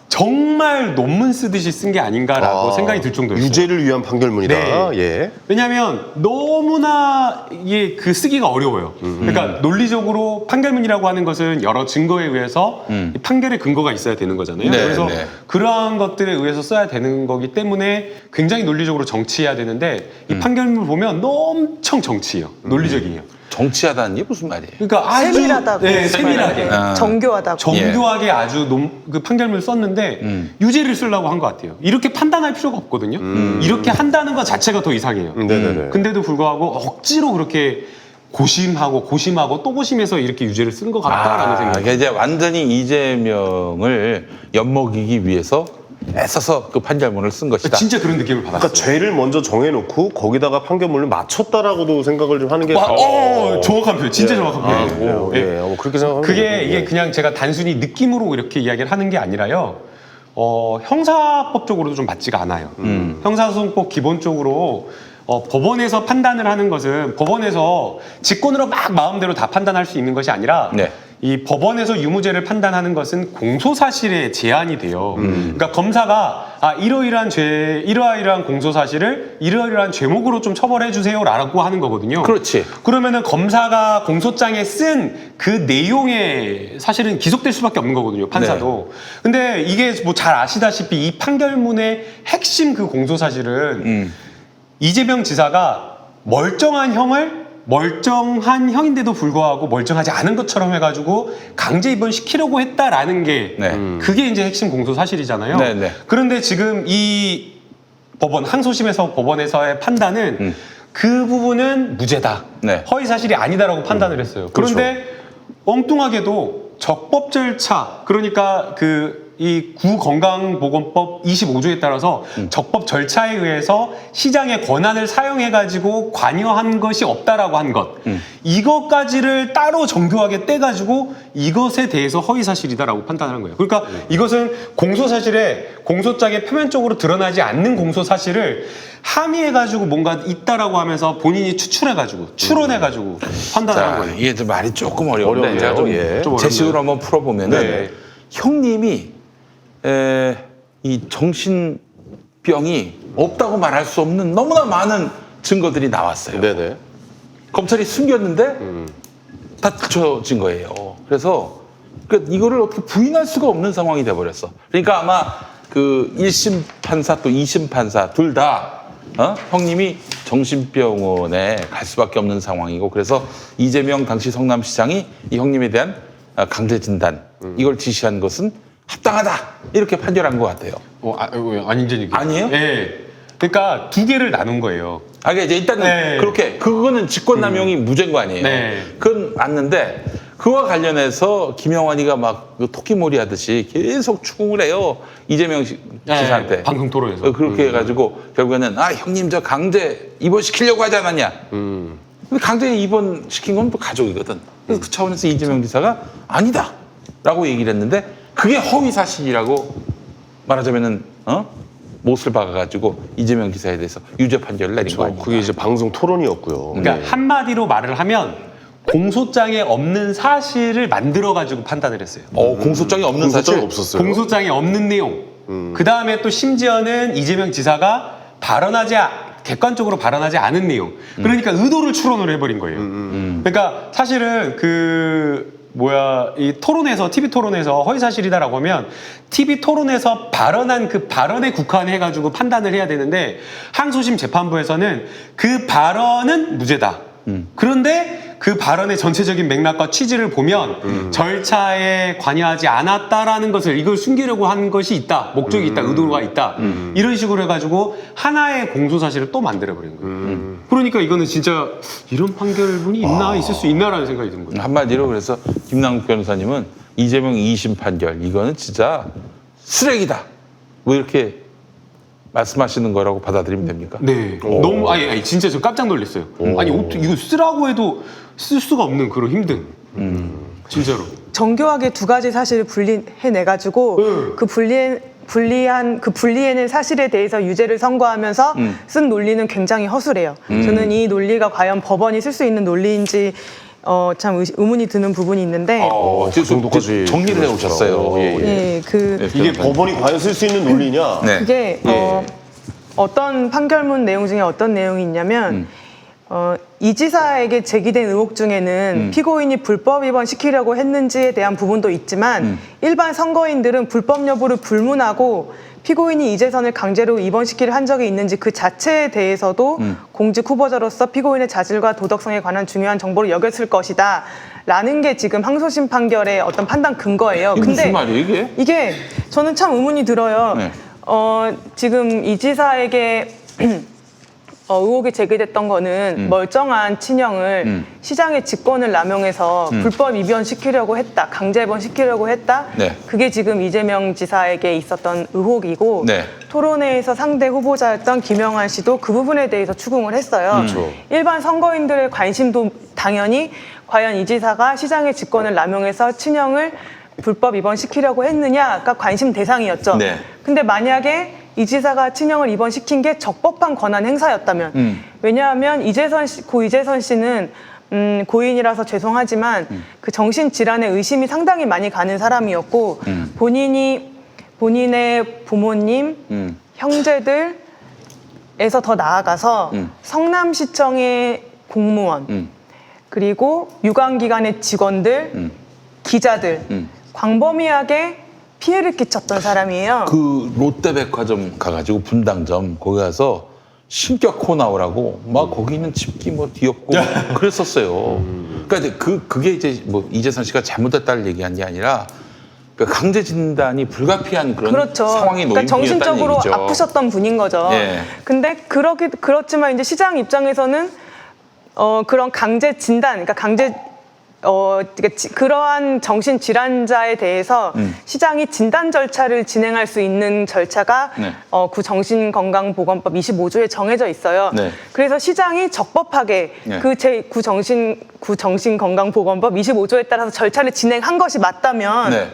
정말 논문 쓰듯이 쓴 게 아닌가라고 생각이 들 정도였어요. 유죄를 위한 판결문이다. 네. 예. 왜냐하면 너무나 이게 그 쓰기가 어려워요. 그러니까 논리적으로 판결문이라고 하는 것은 여러 증거에 의해서 이 판결의 근거가 있어야 되는 거잖아요. 네, 그래서 네. 그러한 것들에 의해서 써야 되는 거기 때문에 굉장히 논리적으로 정치해야 되는데 이 판결문을 보면 엄청 정치해요. 논리적이에요. 정치하다는 게 무슨 말이에요? 그러니까 아주 세밀하다고. 네, 세밀하게. 정교하다고. 정교하게 아주 그 판결문을 썼는데 유죄를 쓰려고 한 것 같아요. 이렇게 판단할 필요가 없거든요. 이렇게 한다는 것 자체가 더 이상해요. 네네네. 근데도 불구하고 억지로 그렇게 고심하고 또 고심해서 이렇게 유죄를 쓴 것 같다라는 생각이. 그러니까 이제 완전히 이재명을 엿먹이기 위해서 애써서 그 판결문을 쓴 것이다. 진짜 그런 느낌을 받았어요. 그러니까 죄를 먼저 정해놓고 거기다가 판결문을 맞췄다라고도 생각을 좀 하는 게 정확한 표현, 진짜 정확한 표현이에요. 예, 뭐 그렇게 생각하면 그게 되고, 이게 예. 그냥 제가 단순히 느낌으로 이렇게 이야기를 하는 게 아니라요. 형사법적으로도 좀 맞지가 않아요. 형사소송법 기본적으로 법원에서 판단을 하는 것은 법원에서 직권으로 막 마음대로 다 판단할 수 있는 것이 아니라 네. 이 법원에서 유무죄를 판단하는 것은 공소사실에 제한이 돼요. 그러니까 검사가 이러이러한 이러이러한 공소사실을 이러이러한 죄목으로 좀 처벌해 주세요라고 하는 거거든요. 그렇지. 그러면은 검사가 공소장에 쓴 그 내용에 사실은 기속될 수밖에 없는 거거든요, 판사도. 근데 이게 뭐 잘 아시다시피 이 판결문의 핵심 그 공소사실은 이재명 지사가 멀쩡한 형인데도 불구하고 멀쩡하지 않은 것처럼 해가지고 강제 입원시키려고 했다라는 게 그게 이제 핵심 공소 사실이잖아요. 네. 그런데 지금 이 법원 항소심에서 법원에서의 판단은 그 부분은 무죄다. 네. 허위 사실이 아니다라고 판단을 했어요. 그런데 엉뚱하게도 적법 절차, 그러니까 이 구건강보건법 25조에 따라서 적법 절차에 의해서 시장의 권한을 사용해가지고 관여한 것이 없다라고 한 것. 이것까지를 따로 정교하게 떼가지고 이것에 대해서 허위사실이다라고 판단하는 거예요. 그러니까 이것은 공소사실에 공소장에 표면적으로 드러나지 않는 공소사실을 함의해가지고 뭔가 있다라고 하면서 본인이 추출해가지고 추론해가지고 판단하는 자, 거예요. 이게 좀 말이 조금 어려운데 어려운데요. 제가 좀 예. 좀 제식으로 한번 풀어보면은 네. 형님이 이 정신병이 없다고 말할 수 없는 너무나 많은 증거들이 나왔어요. 네네. 검찰이 숨겼는데 다 들춰진 거예요. 그래서 이거를 어떻게 부인할 수가 없는 상황이 돼버렸어. 그러니까 아마 그 1심 판사 또 2심 판사 둘 다 형님이 정신병원에 갈 수밖에 없는 상황이고, 그래서 이재명 당시 성남시장이 이 형님에 대한 강제 진단 이걸 지시한 것은 합당하다 이렇게 판결한 것 같아요. 아닌지 아니에요? 네. 그러니까 두 개를 나눈 거예요. 그러니까 이제 일단은 네. 그렇게 그거는 직권남용이 무죄인 거 아니에요. 네. 그건 맞는데 그와 관련해서 김영환이가 막 그 토끼몰이 하듯이 계속 추궁을 해요. 이재명 지사한테. 방송 토론에서. 그렇게 해가지고 결국에는 형님 저 강제 입원시키려고 하지 않았냐. 근데 강제 입원시킨 건 또 가족이거든. 그래서 그 차원에서 이재명 지사가 아니다 라고 얘기를 했는데 그게 허위 사실이라고 말하자면은 못을 박아가지고 이재명 지사에 대해서 유죄 판결을 내린 거 아닙니까? 그게 이제 방송 토론이었고요. 그러니까 한마디로 말을 하면 공소장에 없는 사실을 만들어가지고 판단을 했어요. 공소장이 없는 사실? 공소장이 없었어요. 공소장에 없는 내용. 그 다음에 또 심지어는 이재명 지사가 객관적으로 발언하지 않은 내용. 그러니까 의도를 추론을 해버린 거예요. 그러니까 사실은 이 토론에서, TV 토론에서 허위사실이다라고 하면 TV 토론에서 발언한 그 발언에 국한해가지고 판단을 해야 되는데 항소심 재판부에서는 그 발언은 무죄다. 그런데 그 발언의 전체적인 맥락과 취지를 보면 절차에 관여하지 않았다라는 것을 이걸 숨기려고 한 것이 있다. 목적이 있다. 의도가 있다. 이런 식으로 해가지고 하나의 공소사실을 또 만들어버린 거예요. 그러니까 이거는 진짜 이런 판결문이 있을 수 있나라는 생각이 든 거예요. 한마디로 그래서 김남국 변호사님은 이재명 2심 판결 이거는 진짜 쓰레기다. 뭐 이렇게 말씀하시는 거라고 받아들이면 됩니까? 네. 너무 아니 진짜 저 깜짝 놀랐어요. 아니 어떻게 이거 쓰라고 해도 쓸 수가 없는 그런 힘든. 진짜로. 정교하게 두 가지 사실을 분리해내가지고 그 분리해낸 사실에 대해서 유죄를 선고하면서 쓴 논리는 굉장히 허술해요. 저는 이 논리가 과연 법원이 쓸 수 있는 논리인지 참 의문이 드는 부분이 있는데 그 정도까지 정리를 해오셨어요. 이게 법원이 과연 쓸 수 있는 논리냐? 네. 그게 어떤 판결문 내용 중에 어떤 내용이 있냐면 이 지사에게 제기된 의혹 중에는 피고인이 불법 입원시키려고 했는지에 대한 부분도 있지만 일반 선거인들은 불법 여부를 불문하고 피고인이 이재선을 강제로 입원시키려 한 적이 있는지 그 자체에 대해서도 공직 후보자로서 피고인의 자질과 도덕성에 관한 중요한 정보를 여겼을 것이다 라는 게 지금 항소심 판결의 어떤 판단 근거예요. 이게 무슨 말이에요 이게? 저는 참 의문이 들어요. 네. 지금 이 지사에게 의혹이 제기됐던 거는 멀쩡한 친형을 시장의 직권을 남용해서 불법 입원시키려고 했다, 강제 입원시키려고 했다. 네. 그게 지금 이재명 지사에게 있었던 의혹이고 네. 토론회에서 상대 후보자였던 김영환 씨도 그 부분에 대해서 추궁을 했어요. 그렇죠. 일반 선거인들의 관심도 당연히 과연 이 지사가 시장의 직권을 남용해서 친형을 불법 입원시키려고 했느냐가 관심 대상이었죠. 네. 근데 만약에 이 지사가 친형을 입원시킨 게 적법한 권한 행사였다면 왜냐하면 고 이재선 씨는 고인이라서 죄송하지만 그 정신질환에 의심이 상당히 많이 가는 사람이었고 본인의 부모님, 형제들에서 더 나아가서 성남시청의 공무원 그리고 유관기관의 직원들, 기자들 광범위하게 피해를 끼쳤던 사람이에요. 그 롯데백화점 가가지고 분당점 거기 가서 신격 코 나오라고 막 거기 있는 집기 뭐 뒤엎고 막 그랬었어요. 그러니까 이제 그게 이제 뭐 이재선 씨가 잘못했다를 얘기한 게 아니라 그러니까 강제 진단이 불가피한 그런 그렇죠. 상황이 놓인 그러니까 정신적으로 분이었다는 얘기죠. 아프셨던 분인 거죠. 예. 근데 그렇지만 이제 시장 입장에서는 그런 강제 진단, 그러니까 그러한 정신 질환자에 대해서 시장이 진단 절차를 진행할 수 있는 절차가 네. 구 정신건강보건법 25조에 정해져 있어요. 네. 그래서 시장이 적법하게 네. 구 정신건강보건법 25조에 따라서 절차를 진행한 것이 맞다면 네.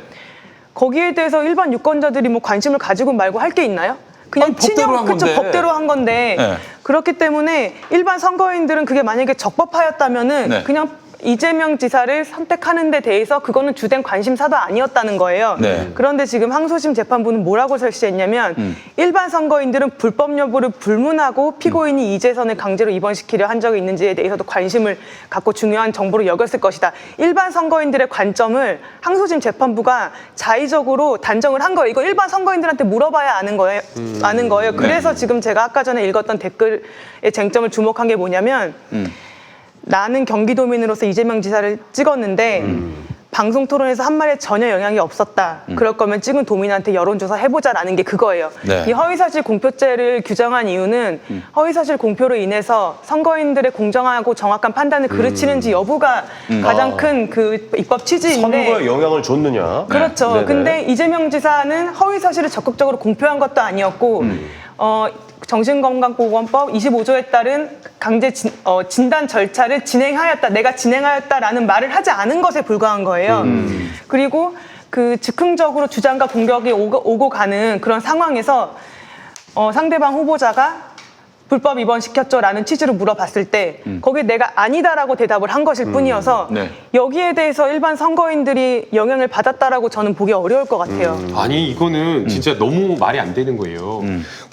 거기에 대해서 일반 유권자들이 뭐 관심을 가지고 말고 할 게 있나요? 그냥 아니, 법대로 한 건데. 법대로 한 건데 네. 그렇기 때문에 일반 선거인들은 그게 만약에 적법하였다면은 네. 그냥 이재명 지사를 선택하는 데 대해서 그거는 주된 관심사도 아니었다는 거예요. 네. 그런데 지금 항소심 재판부는 뭐라고 설시했냐면 일반 선거인들은 불법 여부를 불문하고 피고인이 이재선을 강제로 입원시키려 한 적이 있는지에 대해서도 관심을 갖고 중요한 정보로 여겼을 것이다. 일반 선거인들의 관점을 항소심 재판부가 자의적으로 단정을 한 거예요. 이거 일반 선거인들한테 물어봐야 아는 거예요. 아는 거예요. 그래서 지금 제가 아까 전에 읽었던 댓글의 쟁점을 주목한 게 뭐냐면 나는 경기도민으로서 이재명 지사를 찍었는데 방송 토론에서 한 말에 전혀 영향이 없었다. 그럴 거면 찍은 도민한테 여론조사 해보자라는 게 그거예요. 네. 이 허위사실 공표죄를 규정한 이유는 허위사실 공표로 인해서 선거인들의 공정하고 정확한 판단을 그르치는지 여부가 가장 큰 그 입법 취지인데 선거에 영향을 줬느냐? 그렇죠. 네네. 근데 이재명 지사는 허위 사실을 적극적으로 공표한 것도 아니었고 정신건강보건법 25조에 따른 강제 진단 절차를 진행하였다. 내가 진행하였다라는 말을 하지 않은 것에 불과한 거예요. 그리고 그 즉흥적으로 주장과 공격이 오고 가는 그런 상황에서 상대방 후보자가 불법 입원시켰죠라는 취지로 물어봤을 때 거기에 내가 아니다라고 대답을 한 것일 뿐이어서 네. 여기에 대해서 일반 선거인들이 영향을 받았다라고 저는 보기 어려울 것 같아요. 아니 이거는 진짜 너무 말이 안 되는 거예요.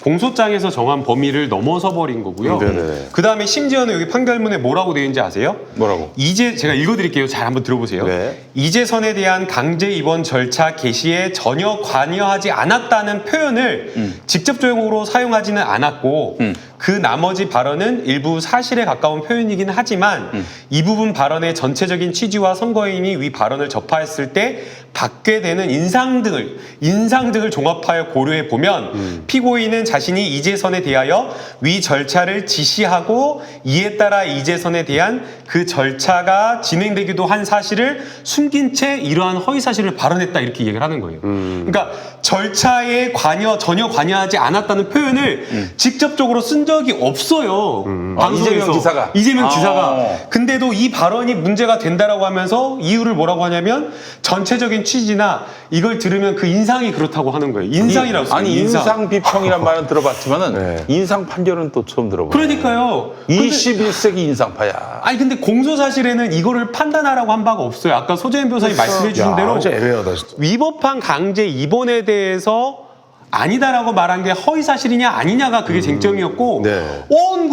공소장에서 정한 범위를 넘어서 버린 거고요. 네네. 그 다음에 심지어는 여기 판결문에 뭐라고 되어 있는지 아세요? 뭐라고? 제가 읽어드릴게요. 잘 한번 들어보세요. 네. 이재선에 대한 강제 입원 절차 개시에 전혀 관여하지 않았다는 표현을 직접적으로 사용하지는 않았고 그 나머지 발언은 일부 사실에 가까운 표현이긴 하지만 이 부분 발언의 전체적인 취지와 선거인이 위 발언을 접하였을 때 받게 되는 인상 등을 종합하여 고려해 보면 피고인은 자신이 이재선에 대하여 위 절차를 지시하고 이에 따라 이재선에 대한 그 절차가 진행되기도 한 사실을 숨긴 채 이러한 허위 사실을 발언했다 이렇게 얘기를 하는 거예요. 그러니까 절차에 전혀 관여하지 않았다는 표현을 직접적으로 쓴 적이 없어요. 방송에서. 이재명 지사가. 근데도 이 발언이 문제가 된다라고 하면서 이유를 뭐라고 하냐면 전체적인 취지나 이걸 들으면 그 인상이 그렇다고 하는 거예요. 인상이라고 써요. 아니 인상 비평이란 말은 들어봤지만은 네. 인상 판결은 또 처음 들어봐요. 그러니까요. 21세기 인상파야. 아니 근데 공소 사실에는 이거를 판단하라고 한 바가 없어요. 아까 소재인 변호사님 말씀해 주신 대로 진짜 애매하다. 진짜. 위법한 강제 입원에 대해서 아니다라고 말한 게 허위 사실이냐 아니냐가 그게 쟁점이었고 네. 온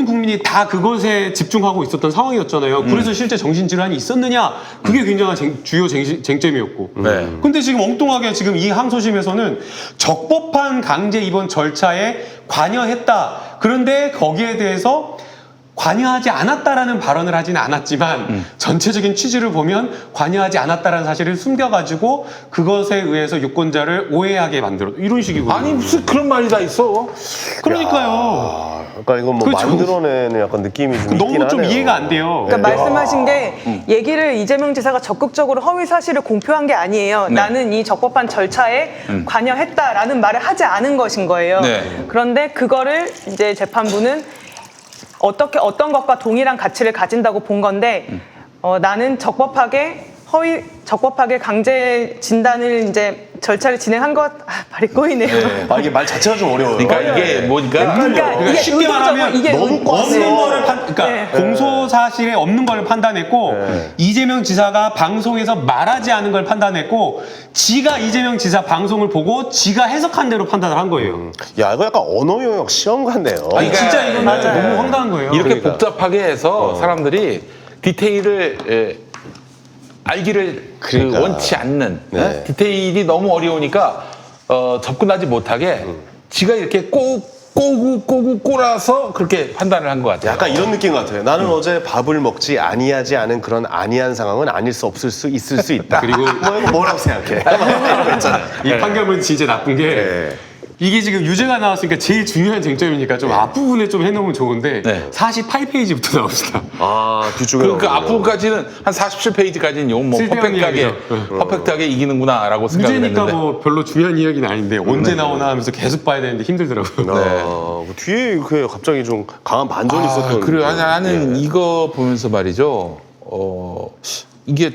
국민이 다 그것에 집중하고 있었던 상황이었잖아요. 그래서 실제 정신질환이 있었느냐 그게 굉장한 주요 쟁점이었고 네. 근데 지금 엉뚱하게 지금 이 항소심에서는 적법한 강제 입원 절차에 관여했다. 그런데 거기에 대해서 관여하지 않았다라는 발언을 하지는 않았지만 전체적인 취지를 보면 관여하지 않았다라는 사실을 숨겨가지고 그것에 의해서 유권자를 오해하게 만들어 이런 식이거든요. 아니 무슨 그런 말이 다 있어? 그러니까요. 그러니까 이건 뭐 그렇죠. 만들어내는 약간 느낌이 좀 있긴 너무 좀 하네요. 이해가 안 돼요. 그러니까 말씀하신 게 얘기를 이재명 지사가 적극적으로 허위 사실을 공표한 게 아니에요. 네. 나는 이 적법한 절차에 관여했다라는 말을 하지 않은 것인 거예요. 네. 그런데 그거를 이제 재판부는 어떤 것과 동일한 가치를 가진다고 본 건데 나는 적법하게 강제 진단을 이제 절차를 진행한 것 말이 꼬이네요. 네. 이게 말 자체가 좀 어려워요. 그러니까 이게 뭐니까 그러니까 이게 쉽게 의도적으로 말하면 이게 너무 의- 꽉 없는 거를 그러니까 네. 공소 사실에 없는 걸 판단했고 이재명 지사가 방송에서 말하지 않은 걸 판단했고 지가 이재명 지사 방송을 보고 지가 해석한 대로 판단을 한 거예요. 야, 이거 약간 언어 영역 시험 같네요. 아니 진짜 이거는 맞아요. 너무 황당한 거예요. 이렇게 그러니까. 복잡하게 해서 사람들이 디테일을 알기를 그러니까. 원치 않는 네. 디테일이 너무 어려우니까 접근하지 못하게 지가 이렇게 꼬고 꼬라서 그렇게 판단을 한 것 같아요. 약간 이런 느낌 같아요. 나는 어제 밥을 먹지 아니하지 않은 그런 아니한 상황은 아닐 수 없을 수 있을 수 있다. 그리고 뭐 이거 뭐라고 생각해? 이런 거 있잖아. 이 판결문 진짜 나쁜 게 네. 이게 지금 유죄가 나왔으니까 제일 중요한 쟁점이니까 좀 앞부분에 좀 해놓으면 좋은데 네. 48페이지부터 나옵니다. 뒤쪽에 그 나오는군요. 앞부분까지는 한 47페이지까지는 뭐 쓸데없는 이야기죠. 퍼펙트하게 이기는구나라고 생각을 유죄니까 했는데 뭐 별로 중요한 이야기는 아닌데 언제 나오나 하면서 계속 봐야 되는데 힘들더라고요. 그 뒤에 이렇게 갑자기 좀 강한 반전이 있었던. 그래 나는 예. 이거 보면서 말이죠. 이게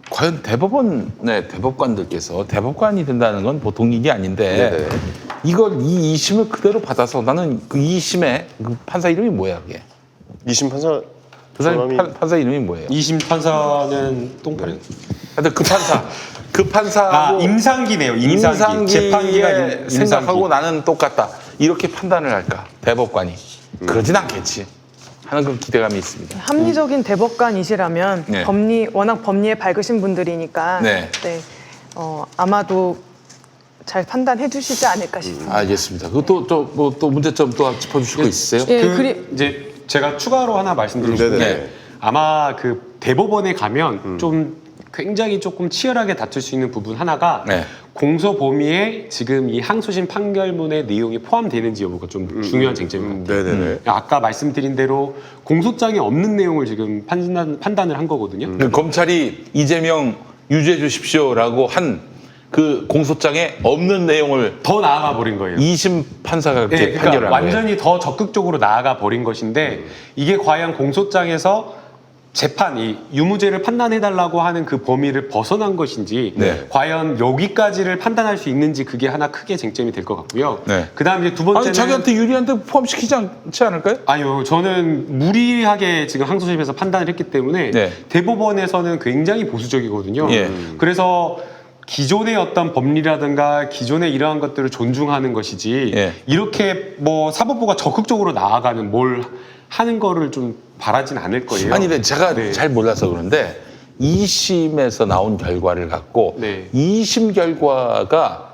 과연 대법관들께서 대법관이 된다는 건 보통 일이 아닌데 네네. 이걸 이 2심을 그대로 받아서 나는 그 2심의 그 판사 이름이 뭐야 그게? 2심 판사 그 사람 사람이 판사 이름이 뭐예요? 2심 판사는 똥파리. 하여튼 그 판사하고 임상기네요. 임상기의 재판기가 생각하고 임상기. 나는 똑같다. 이렇게 판단을 할까? 대법관이. 그러진 않겠지. 하는 그런 기대감이 있습니다. 합리적인 대법관이시라면 네. 워낙 법리에 밝으신 분들이니까 네. 아마도 잘 판단해 주시지 않을까 싶습니다. 알겠습니다. 또 문제점 또 짚어주실 거 있으세요? 예, 이제 제가 추가로 하나 말씀드리고 싶은 네네. 게 아마 그 대법원에 가면 좀 굉장히 조금 치열하게 다툴 수 있는 부분 하나가 네. 공소 범위에 지금 이 항소심 판결문의 내용이 포함되는지 여부가 좀 중요한 쟁점입니다. 네네네. 아까 말씀드린 대로 공소장에 없는 내용을 지금 판단을 한 거거든요. 그 검찰이 이재명 유죄해 주십시오라고 한 그 공소장에 없는 내용을 더 나아가 버린 거예요. 2심 판사가 그렇게 네, 그러니까 판결한 거예요. 완전히 더 적극적으로 나아가 버린 것인데 이게 과연 공소장에서 재판이 유무죄를 판단해달라고 하는 그 범위를 벗어난 것인지 네. 과연 여기까지를 판단할 수 있는지 그게 하나 크게 쟁점이 될 것 같고요. 네. 그다음 이제 두 번째는 아니 자기한테 유리한데 포함시키지 않지 않을까요? 아니요, 저는 무리하게 지금 항소심에서 판단을 했기 때문에 네. 대법원에서는 굉장히 보수적이거든요. 예. 그래서 기존의 어떤 법리라든가 기존의 이러한 것들을 존중하는 것이지 예. 이렇게 뭐 사법부가 적극적으로 나아가는 뭘 하는 거를 좀 바라진 않을 거예요. 아니 근데 제가 네. 잘 몰라서 그런데 2심에서 나온 결과를 갖고 네. 2심 결과가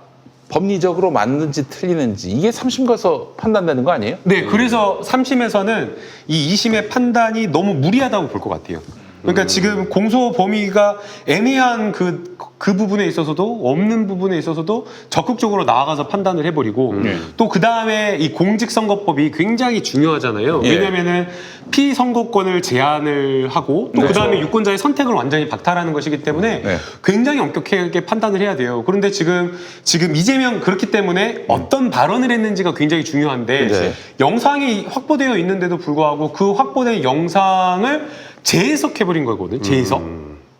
법리적으로 맞는지 틀리는지 이게 3심 가서 판단되는 거 아니에요? 네, 그래서 3심에서는 이 2심의 판단이 너무 무리하다고 볼 것 같아요. 그러니까 지금 공소 범위가 애매한 그 부분에 있어서도 없는 부분에 있어서도 적극적으로 나아가서 판단을 해버리고 또 그 다음에 이 공직선거법이 굉장히 중요하잖아요. 예. 왜냐면은 피선거권을 제한을 하고 또 그 다음에 유권자의 선택을 완전히 박탈하는 것이기 때문에 네. 굉장히 엄격하게 판단을 해야 돼요. 그런데 지금 이재명 그렇기 때문에 어떤 발언을 했는지가 굉장히 중요한데 네. 영상이 확보되어 있는데도 불구하고 그 확보된 영상을 재해석해버린 거거든요. 재해석.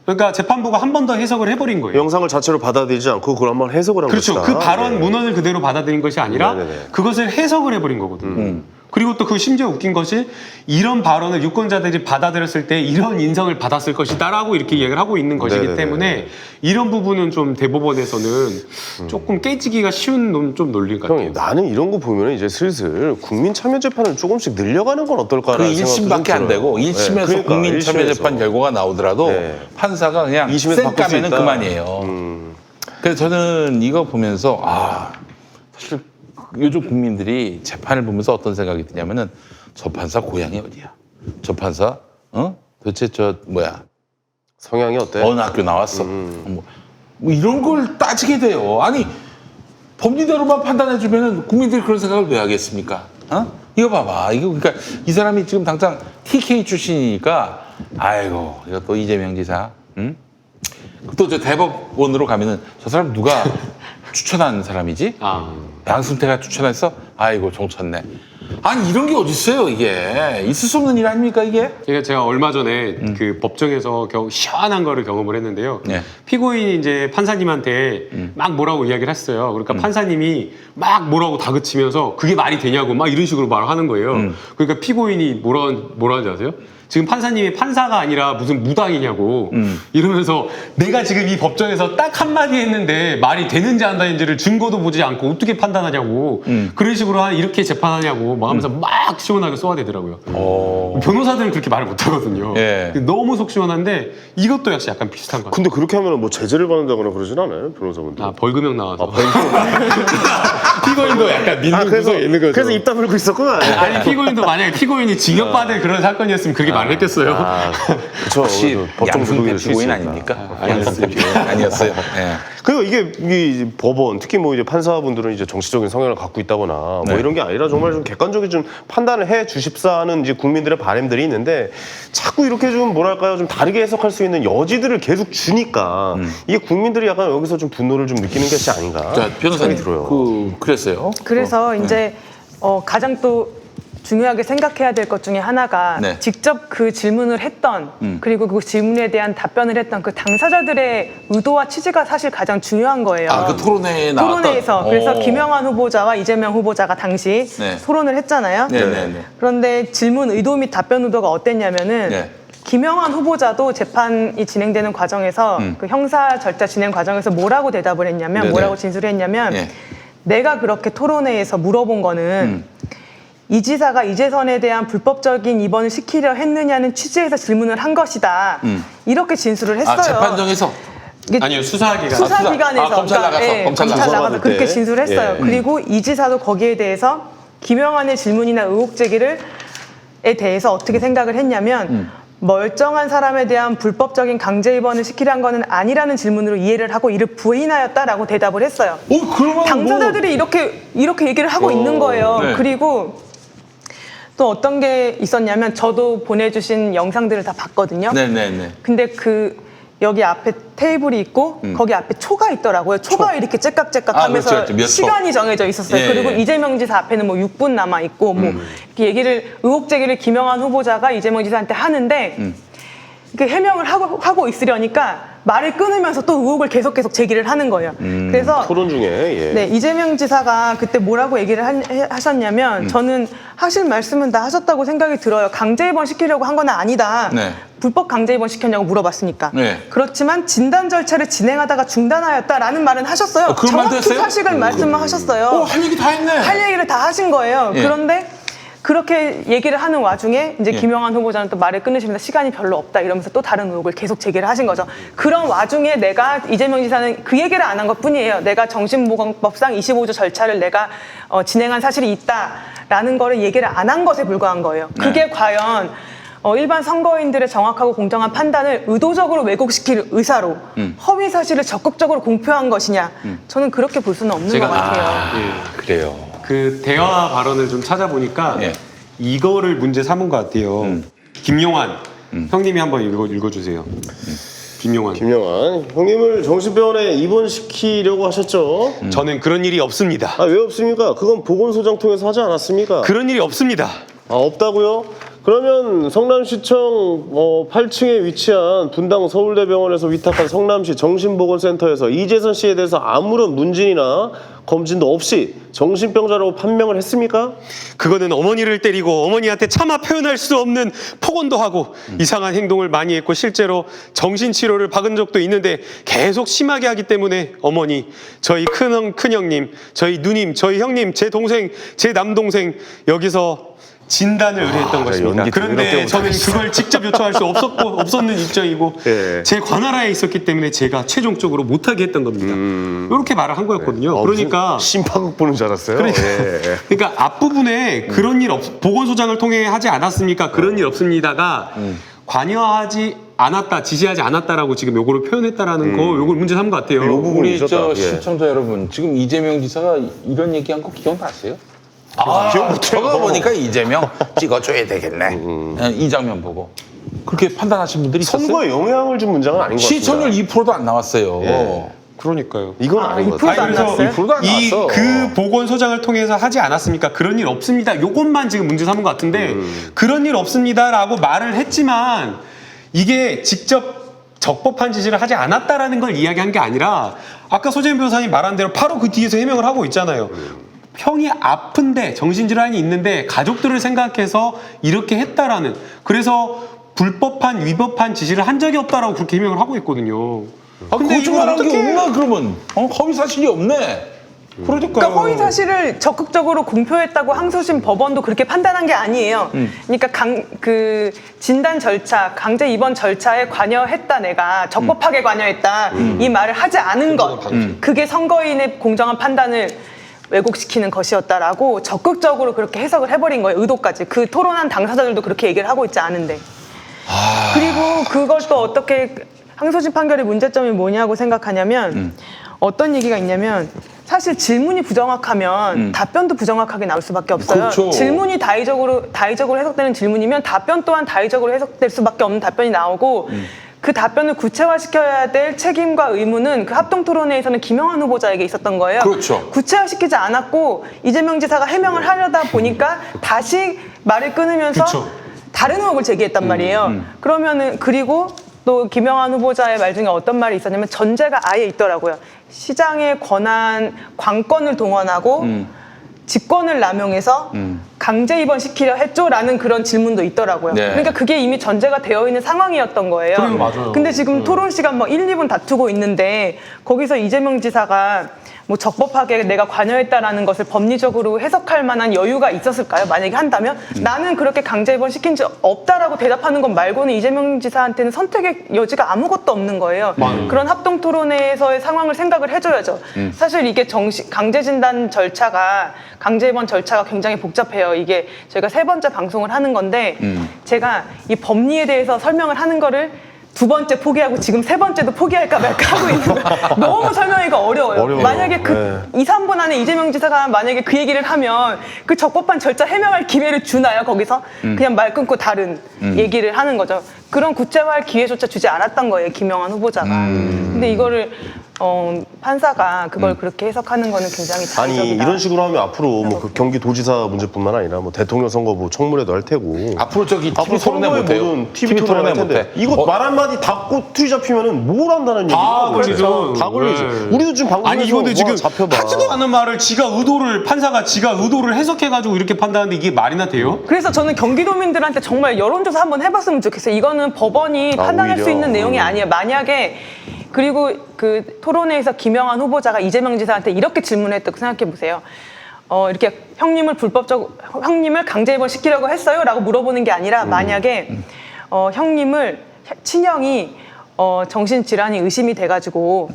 그러니까 재판부가 한 번 더 해석을 해버린 거예요. 영상을 자체로 받아들이지 않고 그걸 한번 해석을 한 그렇죠. 것이다. 그 발언 네. 문헌을 그대로 받아들인 것이 아니라 네네네. 그것을 해석을 해버린 거거든요. 그리고 또 그 심지어 웃긴 것이 이런 발언을 유권자들이 받아들였을 때 이런 인성을 받았을 것이다라고 이렇게 얘기를 하고 있는 것이기 네네네. 때문에 이런 부분은 좀 대법원에서는 조금 깨지기가 쉬운 좀 논리 같아요. 형님, 나는 이런 거 보면 이제 슬슬 국민 참여 재판을 조금씩 늘려가는 건 그 어떨까라는 생각도 1심밖에 안 좀 되고 들어요. 1심에서 네, 그러니까, 국민 참여 1심에서. 재판 결과가 나오더라도 네. 판사가 그냥 2심에서 바꿀 수 쌩까면은 있다. 그만이에요. 그래서 저는 이거 보면서 사실 요즘 국민들이 재판을 보면서 어떤 생각이 드냐면은 저 판사 고향이 어디야? 저 판사 도대체 저 뭐야 성향이 어때? 어느 학교 나왔어? 뭐 이런 걸 따지게 돼요. 아니 법리대로만 판단해주면은 국민들이 그런 생각을 왜 하겠습니까? 이거 봐봐. 이거 그러니까 이 사람이 지금 당장 TK 출신이니까 아이고 이거 또 이재명 지사, 또 저 대법원으로 가면은 저 사람 누가 추천한 사람이지? 양승태가 추천했어? 아이고 종쳤네. 아니 이런 게 어딨어요 이게. 있을 수 없는 일 아닙니까 이게? 제가 얼마 전에 그 법정에서 시원한 거를 경험을 했는데요. 네. 피고인이 이제 판사님한테 막 뭐라고 이야기를 했어요. 그러니까 판사님이 막 뭐라고 다그치면서 그게 말이 되냐고 막 이런 식으로 말을 하는 거예요. 그러니까 피고인이 뭐라는지 아세요? 지금 판사님이 판사가 아니라 무슨 무당이냐고 이러면서 내가 지금 이 법정에서 딱 한마디 했는데 말이 되는지 안 되는지를 증거도 보지 않고 어떻게 판단하냐고 그런 식으로 이렇게 재판하냐고 막 하면서 막 시원하게 쏘아대더라고요. 변호사들은 그렇게 말을 못 하거든요. 예. 너무 속 시원한데 이것도 역시 약간 비슷한 것 같아요. 근데 그렇게 하면 뭐 제재를 받는다거나 그러진 않아요, 변호사분들? 벌금형 나와서. 피고인도 약간 믿는 구석에 있는 거죠. 그래서 입 다물고 있었구나. 아니 피고인도 만약에 피고인이 징역받을 그런 사건이었으면 그렇게 말을 했겠어요. 그쵸. 혹시 법정 양승태 구속일 수 피고인 있으니까. 아닙니까? 양승태 피고인 아니었어요. 예. 그리고 이게 법원, 특히 뭐 이제 판사분들은 이제 정치적인 성향을 갖고 있다거나 뭐 네. 이런 게 아니라 정말 좀 객관적인 좀 판단을 해 주십사 하는 이제 국민들의 바람들이 있는데 자꾸 이렇게 좀 뭐랄까요, 좀 다르게 해석할 수 있는 여지들을 계속 주니까 이게 국민들이 약간 여기서 좀 분노를 좀 느끼는 것이 아닌가. 자 변호사님 생각이 들어요. 그랬어요. 그래서 이제 가장 또 중요하게 생각해야 될 것 중에 하나가 네. 직접 그 질문을 했던 그리고 그 질문에 대한 답변을 했던 그 당사자들의 의도와 취지가 사실 가장 중요한 거예요. 그 토론회에 나왔던. 토론회에서 그래서 김영환 후보자와 이재명 후보자가 당시 네. 토론을 했잖아요. 네네네. 그런데 질문 의도 및 답변 의도가 어땠냐면은 네. 김영환 후보자도 재판이 진행되는 과정에서 그 형사 절차 진행 과정에서 뭐라고 대답을 했냐면 네네. 뭐라고 진술을 했냐면 네. 내가 그렇게 토론회에서 물어본 거는 이 지사가 이재선에 대한 불법적인 입원을 시키려 했느냐는 취지에서 질문을 한 것이다. 이렇게 진술을 했어요. 재판정에서. 이게 아니요 수사기관. 수사기관에서 검찰 나가서, 예, 검찰 검찰 나가서 나가서 그렇게 때. 진술을 했어요. 예. 그리고 이 지사도 거기에 대해서 김영환의 질문이나 의혹 제기에 대해서 어떻게 생각을 했냐면 멀쩡한 사람에 대한 불법적인 강제 입원을 시키려는 거는 아니라는 질문으로 이해를 하고 이를 부인하였다라고 대답을 했어요. 그러면 당사자들이 이렇게 얘기를 하고 있는 거예요. 네. 그리고 또 어떤 게 있었냐면 저도 보내주신 영상들을 다 봤거든요. 네네네. 근데 여기 앞에 테이블이 있고 거기 앞에 초가 있더라고요. 초가 이렇게 째깍째깍 하면서 그렇죠. 몇 초. 시간이 정해져 있었어요. 예, 그리고 예. 이재명 지사 앞에는 뭐 6분 남아 있고 뭐 이렇게 의혹 제기를 김영환 후보자가 이재명 지사한테 하는데 이렇게 해명을 하고 있으려니까 말을 끊으면서 또 의혹을 계속 제기를 하는 거예요. 그래서 토론 중에 예. 네, 이재명 지사가 그때 뭐라고 얘기를 하셨냐면 저는 하실 말씀은 다 하셨다고 생각이 들어요. 강제 입원 시키려고 한 건 아니다. 네. 불법 강제 입원 시켰냐고 물어봤으니까. 네. 그렇지만 진단 절차를 진행하다가 중단하였다라는 말은 하셨어요. 그런 말도 정확히 했어요? 사실을 말씀을 하셨어요. 할 얘기 다 했네. 할 얘기를 다 하신 거예요. 예. 그런데 그렇게 얘기를 하는 와중에 이제 김영환 후보자는 또 말을 끊으시면서 시간이 별로 없다 이러면서 또 다른 의혹을 계속 제기를 하신 거죠. 그런 와중에 이재명 지사는 그 얘기를 안 한 것뿐이에요. 내가 정신보건법상 25조 절차를 내가 진행한 사실이 있다라는 거를 얘기를 안 한 것에 불과한 거예요. 그게 과연 일반 선거인들의 정확하고 공정한 판단을 의도적으로 왜곡시킬 의사로 허위 사실을 적극적으로 공표한 것이냐. 저는 그렇게 볼 수는 없는 것 같아요. 그래요. 그 대화 발언을 좀 찾아보니까 예. 이거를 문제 삼은 것 같아요. 김용환 형님이 한번 읽어주세요. 김용환. 김영환 형님을 정신병원에 입원시키려고 하셨죠? 저는 그런 일이 없습니다. 왜 없습니까? 그건 보건소장 통해서 하지 않았습니까? 그런 일이 없습니다. 없다고요? 그러면 성남시청 8층에 위치한 분당 서울대병원에서 위탁한 성남시 정신보건센터에서 이재선 씨에 대해서 아무런 문진이나 검진도 없이 정신병자라고 판명을 했습니까? 그거는 어머니를 때리고 어머니한테 차마 표현할 수 없는 폭언도 하고 이상한 행동을 많이 했고 실제로 정신치료를 받은 적도 있는데 계속 심하게 하기 때문에 어머니, 저희 큰형님, 저희 누님, 저희 형님, 제 동생, 제 남동생 여기서 진단을 의뢰했던 것입니다. 연기 그런데 더럽게 저는 못하겠어. 그걸 직접 요청할 수 없었는 입장이고 예. 제 관할하에 있었기 때문에 제가 최종적으로 못하게 했던 겁니다. 이렇게 말을 한 거였거든요. 그러니까 심파극 보는 줄 알았어요. 그러니까 앞부분에 그런 일 보건소장을 통해 하지 않았습니까? 그런 일 없습니다가 관여하지 않았다, 지시하지 않았다라고 지금 요거를 표현했다라는 거, 요걸 문제 삼은 것 같아요. 요 부분 우리 있었다. 저 예. 시청자 여러분, 지금 이재명 지사가 이런 얘기한 거 기억나세요? 기억 저거 보니까 이재명 찍어줘야 되겠네. 이 장면 보고 그렇게 판단하신 분들이 있었어요. 선거에 영향을 준 문장은 아닌 것 같습니다. 시청률 2%도 안 나왔어요. 예. 그러니까요. 이건 아닌 것 2%도 같아요. 안 났어요? 2%도 안 나왔어. 그 보건소장을 통해서 하지 않았습니까? 그런 일 없습니다. 요것만 지금 문제 삼은 것 같은데 그런 일 없습니다라고 말을 했지만 이게 직접 적법한 지시를 하지 않았다라는 걸 이야기한 게 아니라 아까 소재인 변호사님 말한 대로 바로 그 뒤에서 해명을 하고 있잖아요. 형이 아픈데 정신질환이 있는데 가족들을 생각해서 이렇게 했다라는 그래서 불법한 위법한 지시를 한 적이 없다라고 그렇게 해명을 하고 있거든요. 근데 이걸 거짓말한 게 어떻게 없나 그러면? 허위 사실이 없네. 그러니까 허위 사실을 적극적으로 공표했다고 항소심 법원도 그렇게 판단한 게 아니에요. 그러니까 그 진단 절차, 강제 입원 절차에 관여했다 내가 적법하게 관여했다 이 말을 하지 않은 것 그게 선거인의 공정한 판단을 왜곡시키는 것이었다라고 적극적으로 그렇게 해석을 해버린 거예요. 의도까지. 그 토론한 당사자들도 그렇게 얘기를 하고 있지 않은데. 그리고 그걸 또 어떻게 항소심 판결의 문제점이 뭐냐고 생각하냐면 어떤 얘기가 있냐면 사실 질문이 부정확하면 답변도 부정확하게 나올 수밖에 없어요. 그렇죠. 질문이 다의적으로 해석되는 질문이면 답변 또한 다의적으로 해석될 수밖에 없는 답변이 나오고 그 답변을 구체화시켜야 될 책임과 의무는 그 합동토론회에서는 김영환 후보자에게 있었던 거예요. 그렇죠. 구체화시키지 않았고 이재명 지사가 해명을 하려다 보니까 다시 말을 끊으면서 그쵸. 다른 의혹을 제기했단 말이에요. 그러면은 그리고 또 김영환 후보자의 말 중에 어떤 말이 있었냐면 전제가 아예 있더라고요. 시장의 권한, 관건을 동원하고 직권을 남용해서 강제 입원시키려 했죠라는 그런 질문도 있더라고요. 네. 그러니까 그게 이미 전제가 되어 있는 상황이었던 거예요. 그래요, 맞아요. 근데 지금 토론 시간 뭐 1, 2분 다투고 있는데 거기서 이재명 지사가 뭐 적법하게 내가 관여했다라는 것을 법리적으로 해석할 만한 여유가 있었을까요? 만약에 한다면 나는 그렇게 강제 입원시킨 적 없다라고 대답하는 것 말고는 이재명 지사한테는 선택의 여지가 아무것도 없는 거예요. 그런 합동 토론회에서의 상황을 생각을 해줘야죠. 사실 이게 강제 진단 절차가 강제 입원 절차가 굉장히 복잡해요. 이게 저희가 3번째 방송을 하는 건데 제가 이 법리에 대해서 설명을 하는 거를 2번째 포기하고 지금 3번째도 포기할까 말까 하고 있는 거예요. 너무 설명하기가 어려워요. 만약에 그 2, 3분 안에 이재명 지사가 만약에 그 얘기를 하면 그 적법한 절차 해명할 기회를 주나요? 거기서 그냥 말 끊고 다른 얘기를 하는 거죠. 그런 구체화할 기회조차 주지 않았던 거예요. 김영환 후보자가. 근데 이거를 판사가 그걸 그렇게 해석하는 거는 굉장히 아니 자의적이다. 이런 식으로 하면 앞으로 뭐 그 경기도지사 문제뿐만 아니라 뭐 대통령 선거 뭐 청문회도 할 테고 앞으로 저기 앞으로 TV 토론회 선거에 못해요. 모든 TV 토론회 할 텐데 이거 말 한마디 닫고 투지 잡히면은 뭘 한다는 얘기야? 걸리죠. 다 걸리지. 네. 우리도 지금 방송에서 아니 이건데 지금 잡혀봐. 하지도 않은 말을 판사가 지가 의도를 해석해가지고 이렇게 판단하는데 이게 말이나 돼요? 그래서 저는 경기도민들한테 정말 여론조사 한번 해봤으면 좋겠어요. 이거는 법원이 판단할 오히려. 수 있는 내용이 아니에요. 만약에 그리고 그 토론회에서 김영환 후보자가 이재명 지사한테 이렇게 질문했다고 생각해 보세요. 이렇게 형님을 강제 입원시키려고 했어요?라고 물어보는 게 아니라 만약에 친형이 정신질환이 의심이 돼가지고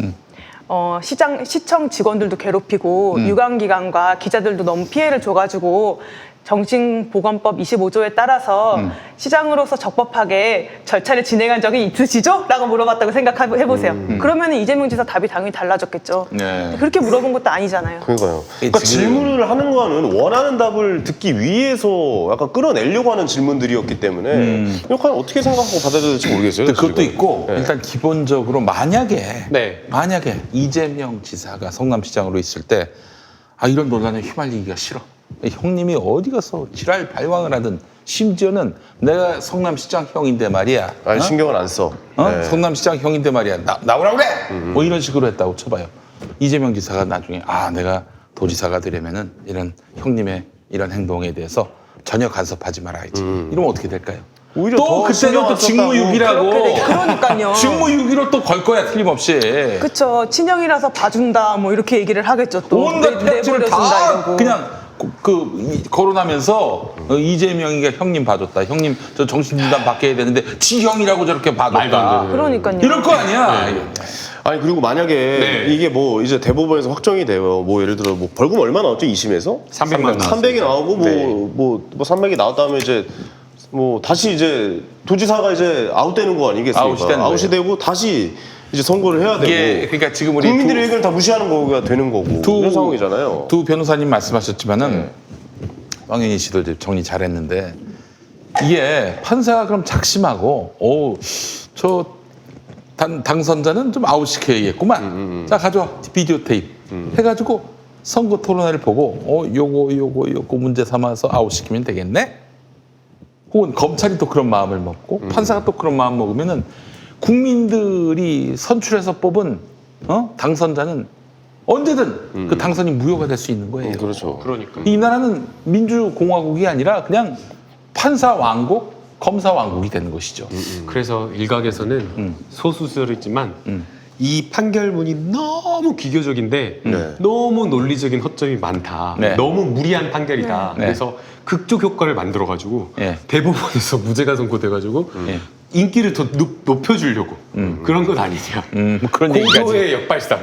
시청 직원들도 괴롭히고 유관기관과 기자들도 너무 피해를 줘가지고 정신보건법 25조에 따라서 시장으로서 적법하게 절차를 진행한 적이 있으시죠? 라고 물어봤다고 생각해보세요. 그러면 이재명 지사 답이 당연히 달라졌겠죠. 네. 그렇게 물어본 것도 아니잖아요. 그러니까요. 그러니까 지금- 질문을 하는 거는 원하는 답을 듣기 위해서 약간 끌어내려고 하는 질문들이었기 때문에 이거 과연 어떻게 생각하고 받아들여야 될지 모르겠어요. 근데 그것도 지금. 있고 네. 일단 기본적으로 만약에 네. 이재명 지사가 성남시장으로 있을 때 이런 논란에 휘말리기가 싫어. 형님이 어디 가서 지랄 발광을 하든 심지어는 내가 성남시장 형인데 말이야. 아니 신경을 안 써. 네. 성남시장 형인데 말이야. 나오라 그래. 뭐 이런 식으로 했다고 쳐봐요. 이재명 지사가 나중에 내가 도지사가 되려면은 이런 형님의 이런 행동에 대해서 전혀 간섭하지 말아야지. 이러면 어떻게 될까요? 오히려 또 더 그때는 신경 또 안 직무유기라고. 그러니까요. 직무유기로 또 걸 거야 틀림없이. 그쵸. 친형이라서 봐준다 뭐 이렇게 얘기를 하겠죠. 또 온갖 팩트를 내버려둔다 다 이러고. 그냥 거론하면서 이재명이가 형님 봐줬다. 형님 저 정신진단 받게 해야 되는데 지형이라고 저렇게 말도 안 봐줬다. 되는. 그러니까요. 이럴 거 아니야. 아니 그리고 만약에 네. 이게 뭐 이제 대법원에서 확정이 돼요. 뭐 예를 들어 뭐 벌금 얼마 나왔죠? 2심에서 300만 300이 나오고 네. 뭐 300이 나왔다면 이제 뭐 다시 이제 도지사가 이제 아웃되는 거 아니겠습니까? 아웃이 되는 거예요. 되고 다시 이제 선거를 해야 되고 이게 그러니까 지금 우리 국민들의 의견을 다 무시하는 거가 되는 거고 이런 상황이잖아요. 두 변호사님 말씀하셨지만은 왕윤희 씨도 이제 정리 잘했는데 이게 판사가 그럼 작심하고 저 당선자는 좀 아웃시켜야겠구만. 자 가져와 비디오 테이프 해가지고 선거 토론회를 보고 요거 문제 삼아서 아웃시키면 되겠네. 혹은 검찰이 또 그런 마음을 먹고 판사가 또 그런 마음 먹으면은 국민들이 선출해서 뽑은 당선자는 언제든 그 당선이 무효가 될 수 있는 거예요. 그렇죠. 그러니까. 이 나라는 민주공화국이 아니라 그냥 판사 왕국, 검사 왕국이 되는 것이죠. 그래서 일각에서는 소수설이지만 이 판결문이 너무 기교적인데 네. 너무 논리적인 허점이 많다. 네. 너무 무리한 판결이다. 네. 그래서 극적 효과를 만들어가지고 네. 대법원에서 무죄가 선고돼가지고 네. 인기를 더 높여주려고 그런 건 아니냐. 그런 얘기까지. 고도의 역발상.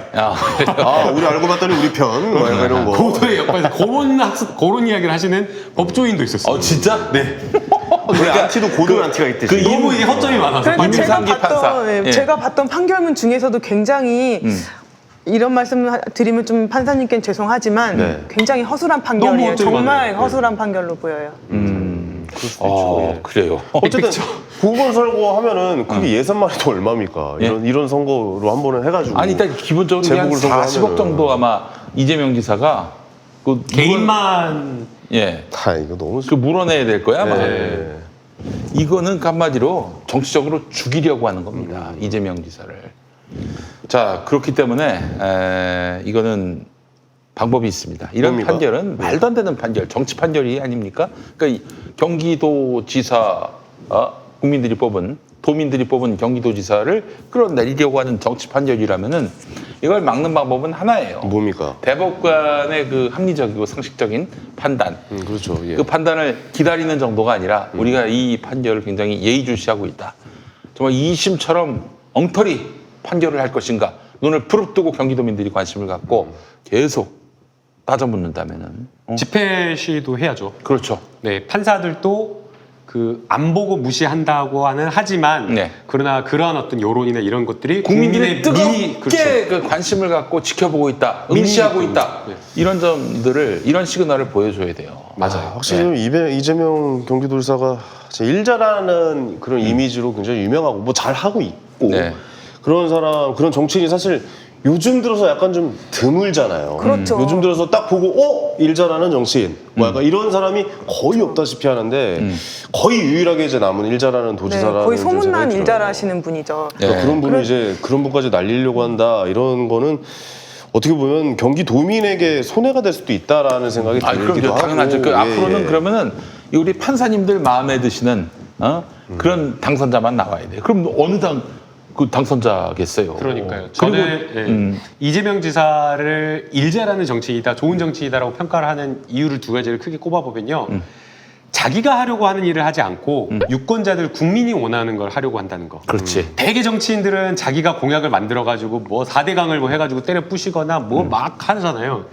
우리 알고 봤더니 우리 편 뭐 약간 이런 거. 고도의 역발상. 그런 이야기를 하시는 법조인도 있었어요. 진짜? 네. 우리 안티도 고도 안티가 있듯이. 너무 이게 허점이 많아서. 그러니까 임상기 판사. 예. 제가 봤던 판결문 중에서도 굉장히 이런 말씀 드리면 좀 판사님께는 죄송하지만 네. 굉장히 허술한 너무 판결이에요. 어쩌고 정말 많아요. 허술한 판결로 보여요. 그럴 수도 있죠. 예. 그래요. 어쨌든 국원 선거하면은 그게 예산만이 또 얼마입니까? 예? 이런 선거로 한 번은 해가지고. 아니 일단 기본적으로 한 제목을 40억 선고하면은. 정도 아마 이재명 지사가 그 개인만 이거 너무 그 물어내야 될 거야 아마. 네. 이거는 한마디로 정치적으로 죽이려고 하는 겁니다. 이재명 지사를. 자 그렇기 때문에 이거는 방법이 있습니다. 이런 뭡니까? 판결은 말도 안 되는 판결, 정치 판결이 아닙니까? 그러니까 이 경기도지사 국민들이 뽑은 도민들이 뽑은 경기도지사를 끌어내리려고 하는 정치 판결이라면은 이걸 막는 방법은 하나예요. 뭡니까? 대법관의 그 합리적이고 상식적인 판단. 그렇죠. 예. 그 판단을 기다리는 정도가 아니라 우리가 이 판결을 굉장히 예의주시하고 있다. 정말 2심처럼 엉터리 판결을 할 것인가 눈을 부릅뜨고 경기도민들이 관심을 갖고 계속 따져묻는다면은 집회 시위도 해야죠. 그렇죠. 네, 판사들도 그 안 보고 무시한다고 하지만 네. 그러나 그러한 어떤 여론이나 이런 것들이 국민들이 뜨겁게 그렇죠. 그 관심을 갖고 지켜보고 있다, 응시하고 민의 있다. 네. 이런 점들을 이런 시그널을 보여줘야 돼요. 맞아요. 확실히 이재명 경기도지사가 일 잘하는 그런 이미지로 굉장히 유명하고 뭐 잘하고 있고 네. 그런 사람 그런 정치인이 사실 요즘 들어서 약간 좀 드물잖아요. 그렇죠. 요즘 들어서 딱 보고 일 잘하는 정치인 뭐 약간 이런 사람이 거의 없다시피 하는데 거의 유일하게 이제 남은 일 잘하는 네, 도지사라는 거의 좀 소문난 생각이 일 들어요. 잘하시는 분이죠. 그러니까 네. 그런 분이 이제 그런 분까지 날리려고 한다 이런 거는 어떻게 보면 경기도민에게 손해가 될 수도 있다라는 생각이 들기도 그럼 하고 당연하죠. 그 예, 앞으로는 예. 그러면은 이 우리 판사님들 마음에 드시는 그런 당선자만 나와야 돼. 그럼 어느 그 당선자겠어요. 그러니까요. 그리고 저는 이재명 지사를 일 잘하는 정치인이다, 좋은 정치인이다라고 평가를 하는 이유를 두 가지를 크게 꼽아보면요. 자기가 하려고 하는 일을 하지 않고 유권자들 국민이 원하는 걸 하려고 한다는 거. 그렇지. 대개 정치인들은 자기가 공약을 만들어가지고 뭐 4대강을 뭐 해가지고 때려 부시거나 뭐 막 하잖아요.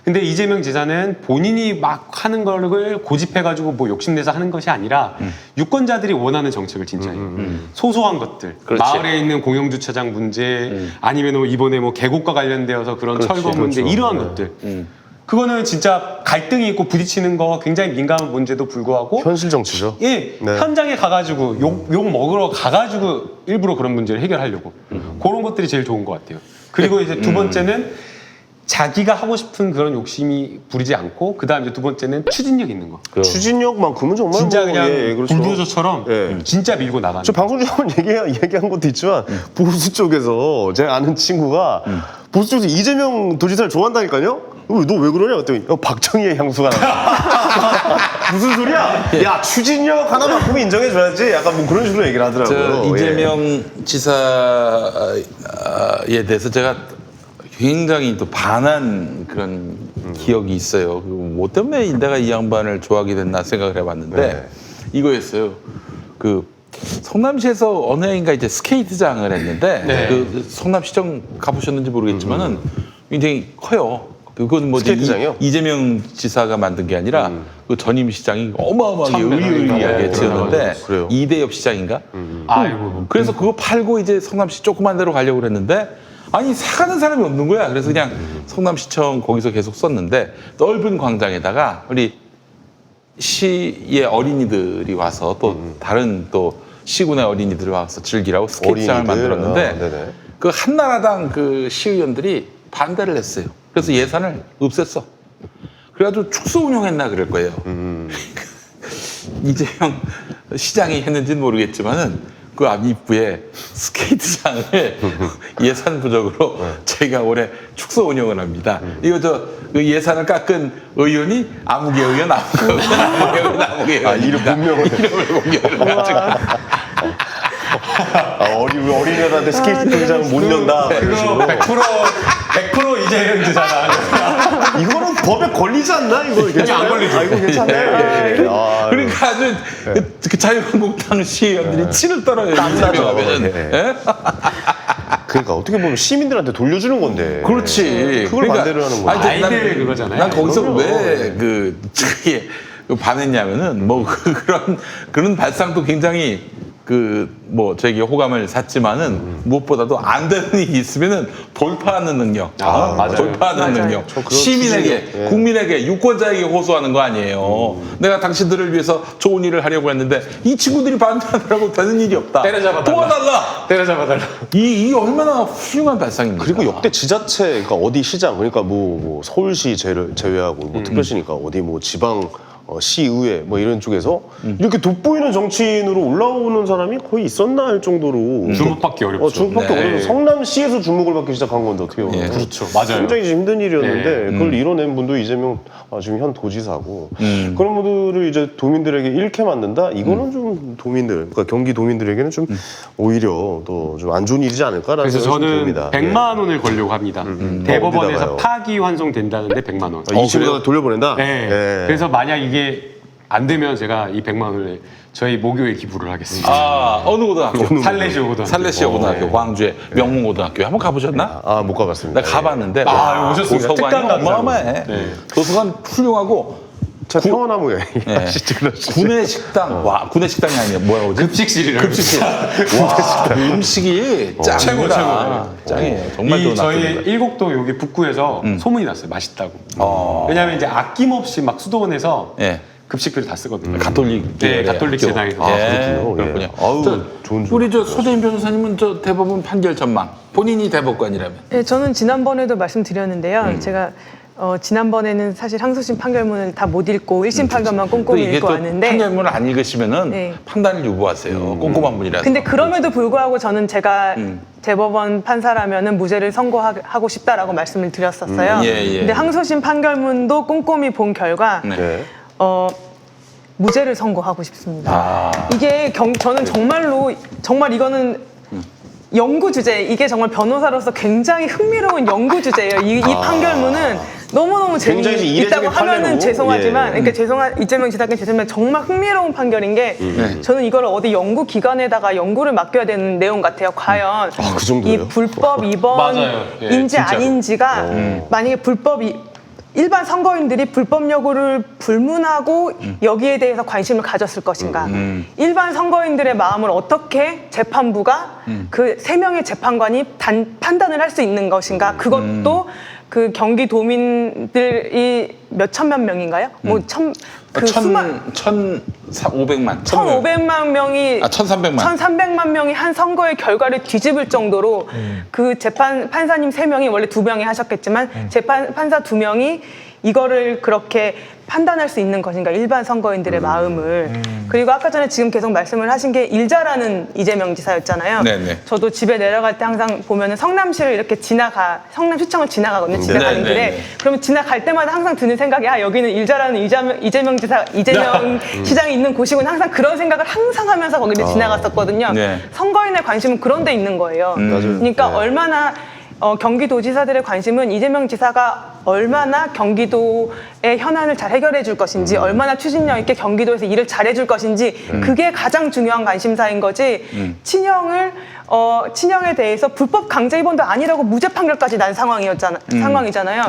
근데 이재명 지사는 본인이 막 하는 걸 고집해가지고 뭐 욕심내서 하는 것이 아니라 유권자들이 원하는 정책을 진짜 해요. 소소한 것들. 그렇지. 마을에 있는 공영주차장 문제 아니면 뭐 이번에 뭐 계곡과 관련되어서 그런 그렇지. 철거 문제 그렇죠. 이러한 것들. 그거는 진짜 갈등이 있고 부딪히는 거 굉장히 민감한 문제도 불구하고 현실 정치죠. 예, 네. 현장에 가가지고 욕 먹으러 가가지고 일부러 그런 문제를 해결하려고 그런 것들이 제일 좋은 것 같아요. 그리고 이제 두 번째는 자기가 하고 싶은 그런 욕심이 부리지 않고 그다음 이제 두 번째는 추진력 있는 거. 추진력만큼은 정말 진짜 뭐, 그냥 예, 그렇죠. 불도저처럼 예. 진짜 밀고 나가는. 저 방송 중에 한번 얘기한 것도 있지만 보수 쪽에서 제가 아는 친구가 보수 쪽에서 이재명 도지사를 좋아한다니까요. 너 왜 그러냐 그랬더니 박정희의 향수가 나. 무슨 소리야? 야 추진력 하나만큼은 인정해줘야지. 약간 뭐 그런 식으로 얘기를 하더라고요. 이재명 지사에 대해서 제가 굉장히 또 반한 그런 기억이 있어요. 뭐 때문에 내가 이 양반을 좋아하게 됐나 생각을 해봤는데 네. 이거였어요. 그 성남시에서 어느 해인가 이제 스케이트장을 했는데 네. 그 성남시청 가보셨는지 모르겠지만은 굉장히 커요. 그건 뭐지 스케이트장이요? 이재명 지사가 만든 게 아니라 그 전임 시장이 어마어마하게 천배나 의리의리하게 네, 지었는데 그래요. 이대엽 시장인가? 아이고. 그래서 그거 팔고 이제 성남시 조그만 데로 가려고 그랬는데 아니 사가는 사람이 없는 거야. 그래서 그냥 성남시청 거기서 계속 썼는데 넓은 광장에다가 우리 시의 어린이들이 와서 또 다른 또 시군의 어린이들이 와서 즐기라고 스케이트장을 어린이들? 만들었는데 네네. 그 한나라당 그 시의원들이 반대를 했어요. 그래서 예산을 없앴어. 그래가지고 축소 운영했나 그럴 거예요. 이재명 시장이 했는지는 모르겠지만은 그 앞입구에 스케이트장을 예산 부족으로 저희가 올해 축소 운영을 합니다. 이거 그 예산을 깎은 의원이 아무개 의원, 아무개 의원, 아무개 의원, 아무개 의원. 아, 이름 본명을. 이름을 공개를 해가지고. 어린애들한테 스케이트 경기장은 못 연다. 막 이런 식으로. 100% 이재명 지사다. 이거는 법에 걸리지 않나? 이거 괜찮아요? 안 걸리죠. 아, 이거 괜찮네. 아, 그러니까 아주 그 자유한국당 시의원들이 치를 떨어요. 땀나죠. 이재명하면은. 네. 예? 그러니까 어떻게 보면 시민들한테 돌려주는 건데. 그렇지. 그걸 반대를 하는 거야. 아니, 아이들 그거잖아요. 난 거기서 그럼요. 왜 저기 반했냐면은 뭐 그런 발상도 굉장히 저에게 호감을 샀지만은 무엇보다도 안 되는 일이 있으면은 돌파하는 능력, 맞아요. 돌파하는 맞아요. 능력, 그런 시민에게, 기준이요. 예. 국민에게, 유권자에게 호소하는 거 아니에요. 내가 당신들을 위해서 좋은 일을 하려고 했는데 이 친구들이 반대하느라고 되는 일이 없다. 때려잡아달라. 도와달라. 때려잡아달라. 이 얼마나 훌륭한 발상입니까? 그리고 역대 지자체, 그러니까 어디 시장, 그러니까 뭐 서울시 제외하고 뭐 특별시니까 어디 뭐 지방 시의회 뭐 이런 쪽에서 이렇게 돋보이는 정치인으로 올라오는 사람이 거의 있었나 할 정도로 주목받기 어렵죠. 주목받기 네. 어려서 성남시에서 주목을 받기 시작한 건데 어떻게 보면 예. 그렇죠. 맞아요. 굉장히 힘든 일이었는데 네. 그걸 이뤄낸 분도 이재명 지금 현 도지사고 그런 분들을 이제 도민들에게 잃게 만든다 이거는 좀 도민들 그러니까 경기 도민들에게는 좀 오히려 더 좀 안 좋은 일이지 않을까라는 그래서 생각이 저는 듭니다. 100만 원을 걸려고 합니다. 대법원에서 어디다가요? 파기 환송된다는데 100만 원. 이 친구가 돌려보낸다. 네. 예. 그래서 만약 이게 안 되면 제가 이 100만 원을 저희 모교에 기부를 하겠습니다. 어느 고등학교? 살레시오 고등학교. 살레시오 고등학교, 광주의 명문고등학교 한번 가보셨나? 못 가봤습니다. 나 가봤는데 아, 오셨습니다. 도서관이 특강 강사로. 어마어마해. 네. 도서관 훌륭하고 제가 평화나무에 예. 구내 식당 구내 식당이 아니에요. 뭐라고 그러지? 급식실이라고. 급식실. 와, 그 음식이 짱이다. 최고. 짱이에요. 정말 이 좋은 저희 학교입니다. 일곡도 여기 북구에서 소문이 났어요. 맛있다고. 왜냐하면 이제 아낌없이 막 수도원에서 예. 급식비를 다 쓰거든요. 가톨릭 네, 가톨릭 재단에서. 그렇군요. 그렇군요. 예. 아우, 저, 좋은 우리 소재인 변호사님은 저 대법원 판결 전망. 본인이 대법관이라면. 네, 저는 지난번에도 말씀드렸는데요. 제가 지난번에는 사실 항소심 판결문을 다 못 읽고 1심 판결만 또 꼼꼼히 이게 읽고 또 왔는데 판결문을 안 읽으시면은 네. 판단을 유보하세요. 꼼꼼한 분이라서. 근데 그럼에도 불구하고 저는 제가 대법원 판사라면은 무죄를 선고하고 싶다라고 말씀을 드렸었어요. 예. 근데 항소심 판결문도 꼼꼼히 본 결과 네. 무죄를 선고하고 싶습니다. 이게 저는 정말 이거는 연구 주제, 이게 정말 변호사로서 굉장히 흥미로운 연구 주제예요. 이 판결문은 너무너무 굉장히 재미있다고 이례적인 하면은 판례로. 죄송하지만, 그러니까 이재명 지사께 죄송하지만 정말 흥미로운 판결인 게 저는 이걸 어디 연구 기관에다가 연구를 맡겨야 되는 내용 같아요. 과연 그 정도예요? 이 불법 맞아요. 예, 위반인지 진짜로. 아닌지가 만약에 일반 선거인들이 불법 여부를 불문하고 여기에 대해서 관심을 가졌을 것인가. 일반 선거인들의 마음을 어떻게 재판부가 그 3명의 재판관이 판단을 할 수 있는 것인가. 그것도 그 경기도민들이 몇천만 명인가요? 뭐 수만 1,500만. 1,500만 명이 1,300만. 1,300만 명이 한 선거의 결과를 뒤집을 정도로 그 판사님 3명이 원래 2명이 하셨겠지만 판사 2명이 이거를 그렇게 판단할 수 있는 것인가, 일반 선거인들의 마음을. 그리고 아까 전에 지금 계속 말씀을 하신 게 일자라는 이재명 지사였잖아요. 네네. 저도 집에 내려갈 때 항상 보면은 성남시를 이렇게 성남시청을 지나가거든요. 집에 가는 길에. 네네네. 그러면 지나갈 때마다 항상 드는 생각이 여기는 일자라는 이재명 시장이 있는 곳이군. 항상 그런 생각을 항상 하면서 거기를 지나갔었거든요. 네. 선거인의 관심은 그런 데 있는 거예요. 맞아요. 그러니까 네. 얼마나 경기도지사들의 관심은 이재명 지사가 얼마나 경기도의 현안을 잘 해결해 줄 것인지, 얼마나 추진력 있게 경기도에서 일을 잘해 줄 것인지, 그게 가장 중요한 관심사인 거지. 친형에 대해서 불법 강제 입원도 아니라고 무죄 판결까지 난 상황이잖아요.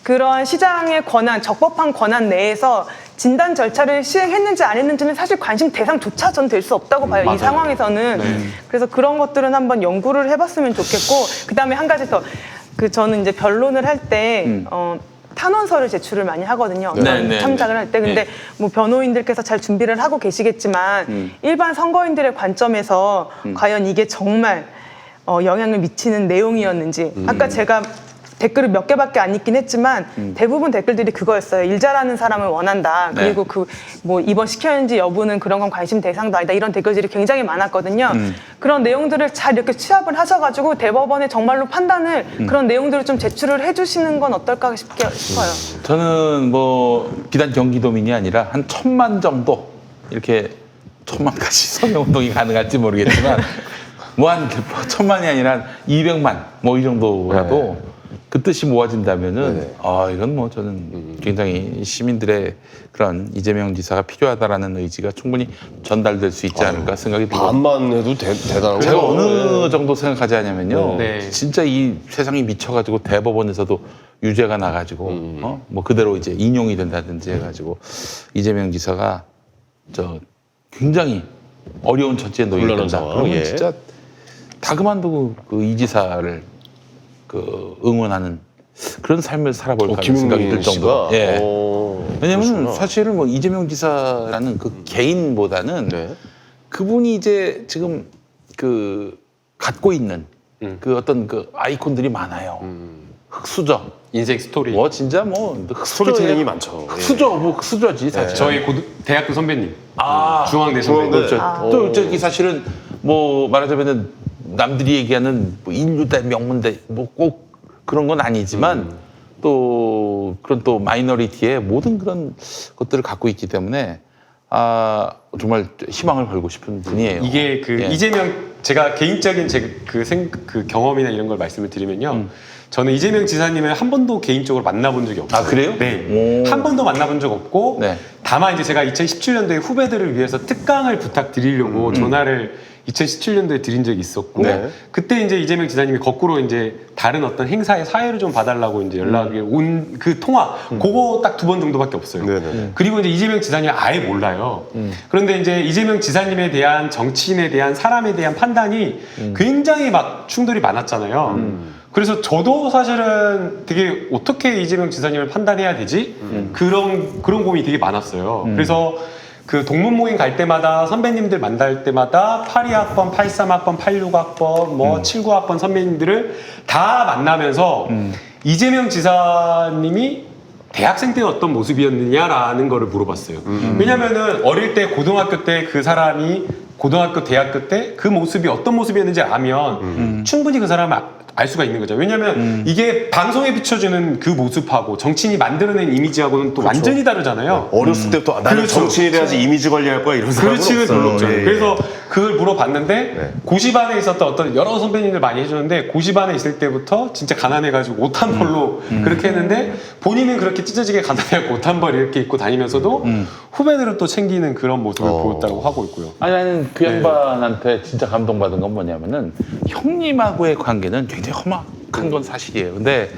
그러한 시장의 권한, 적법한 권한 내에서 진단 절차를 시행했는지 안 했는지는 사실 관심 대상조차 전 될 수 없다고 봐요. 맞아요. 이 상황에서는. 그래서 그런 것들은 한번 연구를 해봤으면 좋겠고, 그다음에 한 가지 더, 저는 이제 변론을 할 때 탄원서를 제출을 많이 하거든요. 참작을 할 때. 근데 뭐 변호인들께서 잘 준비를 하고 계시겠지만 일반 선거인들의 관점에서 과연 이게 정말 영향을 미치는 내용이었는지. 아까 제가 댓글을 몇 개밖에 안 읽긴 했지만 대부분 댓글들이 그거였어요. 일 잘하는 사람을 원한다. 그리고 뭐 입원시켰는지 여부는 그런 건 관심 대상도 아니다. 이런 댓글들이 굉장히 많았거든요. 그런 내용들을 잘 이렇게 취합을 하셔가지고 대법원에 정말로 판단을 그런 내용들을 좀 제출을 해주시는 건 어떨까 싶어요. 저는 뭐 비단 경기도민이 아니라 한 1000만 정도 이렇게 1000만까지 서명운동이 가능할지 모르겠지만 뭐 한 1000만이 아니라 한 200만 뭐 이 정도라도 그 뜻이 모아진다면은 이건 뭐 저는 굉장히 시민들의 그런 이재명 지사가 필요하다라는 의지가 충분히 전달될 수 있지 않을까 생각이 들어요. 반만 해도 대단한 제가 거예요. 어느 정도 생각하지 않냐면요. 진짜 이 세상이 미쳐가지고 대법원에서도 유죄가 나가지고 뭐 그대로 이제 인용이 된다든지 해가지고 이재명 지사가 굉장히 어려운 처지에 놓이게 된다. 그러면 진짜 다 그만두고 이 지사를 응원하는 그런 삶을 살아볼까 하는 생각이 들 정도. 왜냐면 사실은 뭐 이재명 지사라는 그 개인보다는 그분이 이제 지금 갖고 있는 그 어떤 그 아이콘들이 많아요. 흑수저. 인생 스토리. 뭐 진짜 뭐 스토리텔링이 많죠. 흑수저 뭐 흑수저지 사실. 저희 대학교 선배님. 중앙대 선배님. 그렇죠. 또 저기 사실은 뭐 말하자면은 남들이 얘기하는 뭐 인류대 명문대 뭐 꼭 그런 건 아니지만 또 그런 또 마이너리티의 모든 그런 것들을 갖고 있기 때문에 정말 희망을 걸고 싶은 분이에요. 이게 이재명 제가 개인적인 그 경험이나 이런 걸 말씀을 드리면요. 저는 이재명 지사님을 한 번도 개인적으로 만나본 적이 없어요. 그래요? 네. 한 번도 만나본 적 없고 다만 이제 제가 2017년도에 후배들을 위해서 특강을 부탁드리려고 전화를 2017년도에 드린 적이 있었고 그때 이제 이재명 지사님이 거꾸로 이제 다른 어떤 행사에 사회를 좀 봐달라고 이제 연락이 온 그 통화 그거 딱 2번 정도밖에 없어요. 그리고 이제 이재명 지사님 아예 몰라요. 그런데 이제 이재명 지사님에 대한 정치인에 대한 사람에 대한 판단이 굉장히 막 충돌이 많았잖아요. 그래서 저도 사실은 되게 어떻게 이재명 지사님을 판단해야 되지? 그런 고민이 되게 많았어요. 그래서 그 동문 모임 갈 때마다 선배님들 만날 때마다 82학번, 83학번, 86학번, 뭐 79학번 선배님들을 다 만나면서 이재명 지사님이 대학생 때는 어떤 모습이었느냐라는 거를 물어봤어요. 왜냐면은 어릴 때 고등학교 때 그 사람이 고등학교, 대학교 때 그 모습이 어떤 모습이었는지 알면 충분히 그 사람을 알 수가 있는 거죠. 왜냐하면 이게 방송에 비춰주는 그 모습하고 정치인이 만들어낸 이미지하고는 또 완전히 다르잖아요. 어렸을 때부터 나는 정치인이 돼야지 이미지 관리할 거야 이런 생각은 그렇지는 없어요. 별로 없잖아요. 그래서 그걸 물어봤는데 고시반에 있었던 어떤 여러 선배님들 많이 해주는데 고시반에 있을 때부터 진짜 가난해가지고 옷 한 벌로 그렇게 했는데 본인은 그렇게 찢어지게 가난해갖고 옷 한 벌 이렇게 입고 다니면서도 후배들은 또 챙기는 그런 모습을 보였다고 하고 있고요. 아니 나는 그 양반한테 진짜 감동받은 건 뭐냐면은 형님하고의 관계는 굉장히 험악한 건 사실이에요. 근데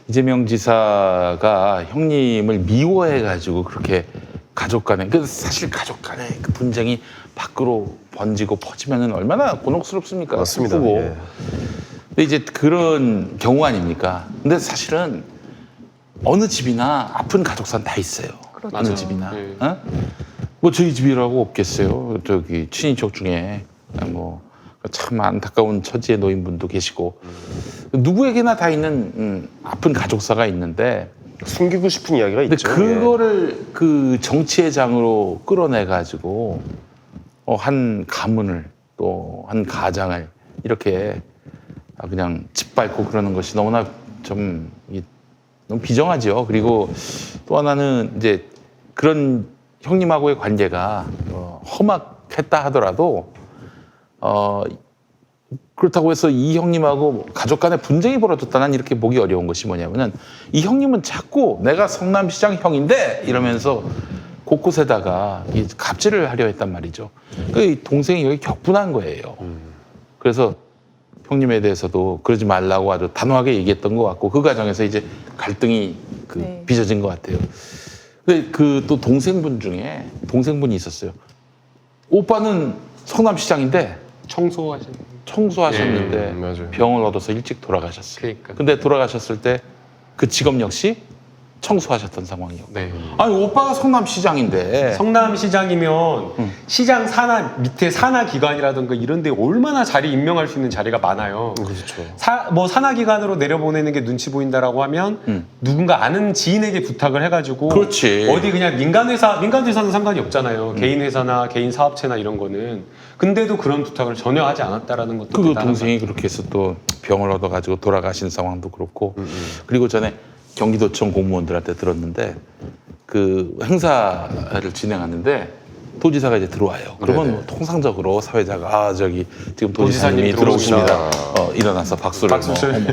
이재명 지사가 형님을 미워해가지고 그렇게 가족 간에 사실 가족 간의 그 분쟁이 밖으로 번지고 퍼지면은 얼마나 곤혹스럽습니까? 맞습니다. 슬프고. 근데 이제 그런 경우 아닙니까? 근데 사실은 어느 집이나 아픈 가족사는 다 있어요. 그렇죠. 어느 집이나. 뭐 저희 집이라고 없겠어요. 저기 친인척 중에 뭐 참 안타까운 처지에 놓인 분도 계시고 누구에게나 다 있는 아픈 가족사가 있는데 숨기고 싶은 이야기가 근데 있죠. 그거를 그 정치의 장으로 끌어내 가지고 한 가문을 또 한 가장을 이렇게 그냥 짓밟고 그러는 것이 너무나 좀 너무 비정하죠. 그리고 또 하나는 이제 그런 형님하고의 관계가 험악했다 하더라도 그렇다고 해서 이 형님하고 가족 간에 분쟁이 벌어졌다. 난 이렇게 보기 어려운 것이 뭐냐면은 이 형님은 자꾸 내가 성남시장 형인데 이러면서 곳곳에다가 이 갑질을 하려 했단 말이죠. 그 동생이 여기 격분한 거예요. 그래서 형님에 대해서도 그러지 말라고 아주 단호하게 얘기했던 것 같고 그 과정에서 이제 갈등이 네. 빚어진 것 같아요. 근데 그 또 동생분 중에 동생분이 있었어요. 오빠는 성남시장인데 청소하셨는데 맞아요. 병을 얻어서 일찍 돌아가셨어요. 그러니까. 근데 돌아가셨을 때 그 직업 역시 청소하셨던 상황이었고. 네. 아니 오빠가 성남시장인데 성남시장이면 시장 산하 밑에 산하기관이라든가 이런 데 얼마나 자리 임명할 수 있는 자리가 많아요. 그렇죠. 뭐 산하기관으로 내려보내는 게 눈치 보인다라고 하면 누군가 아는 지인에게 부탁을 해가지고 그렇지. 어디 그냥 민간회사는 상관이 없잖아요. 개인회사나 개인 사업체나 이런 거는. 근데도 그런 부탁을 전혀 하지 않았다라는 것도 그 대단한 동생이 그렇게 해서 또 병을 얻어가지고 돌아가신 상황도 그렇고 그리고 전에 경기도청 공무원들한테 들었는데 그 행사를 진행하는데 도지사가 이제 들어와요. 그러면 뭐 통상적으로 사회자가 저기 지금 도지사님이 도지사님 들어오십니다. 일어나서 박수를 박수 쳐요. 어머.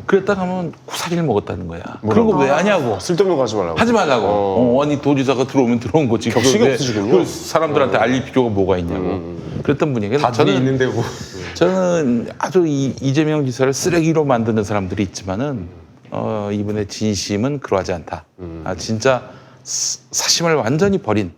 그랬다가 하면 구사리를 먹었다는 거야. 그런 거 왜 하냐고. 쓸데없는 거 하지 말라고. 하지 말라고. 아니 도지사가 들어오면 들어온 거지. 격식이 그걸 왜 없으시군요. 그걸 사람들한테 알릴 필요가 뭐가 있냐고. 그랬던 분이에요. 다 돈이 있는데 뭐. 저는 아주 이재명 지사를 쓰레기로 만드는 사람들이 있지만은 이분의 진심은 그러하지 않다. 진짜 사심을 완전히 버린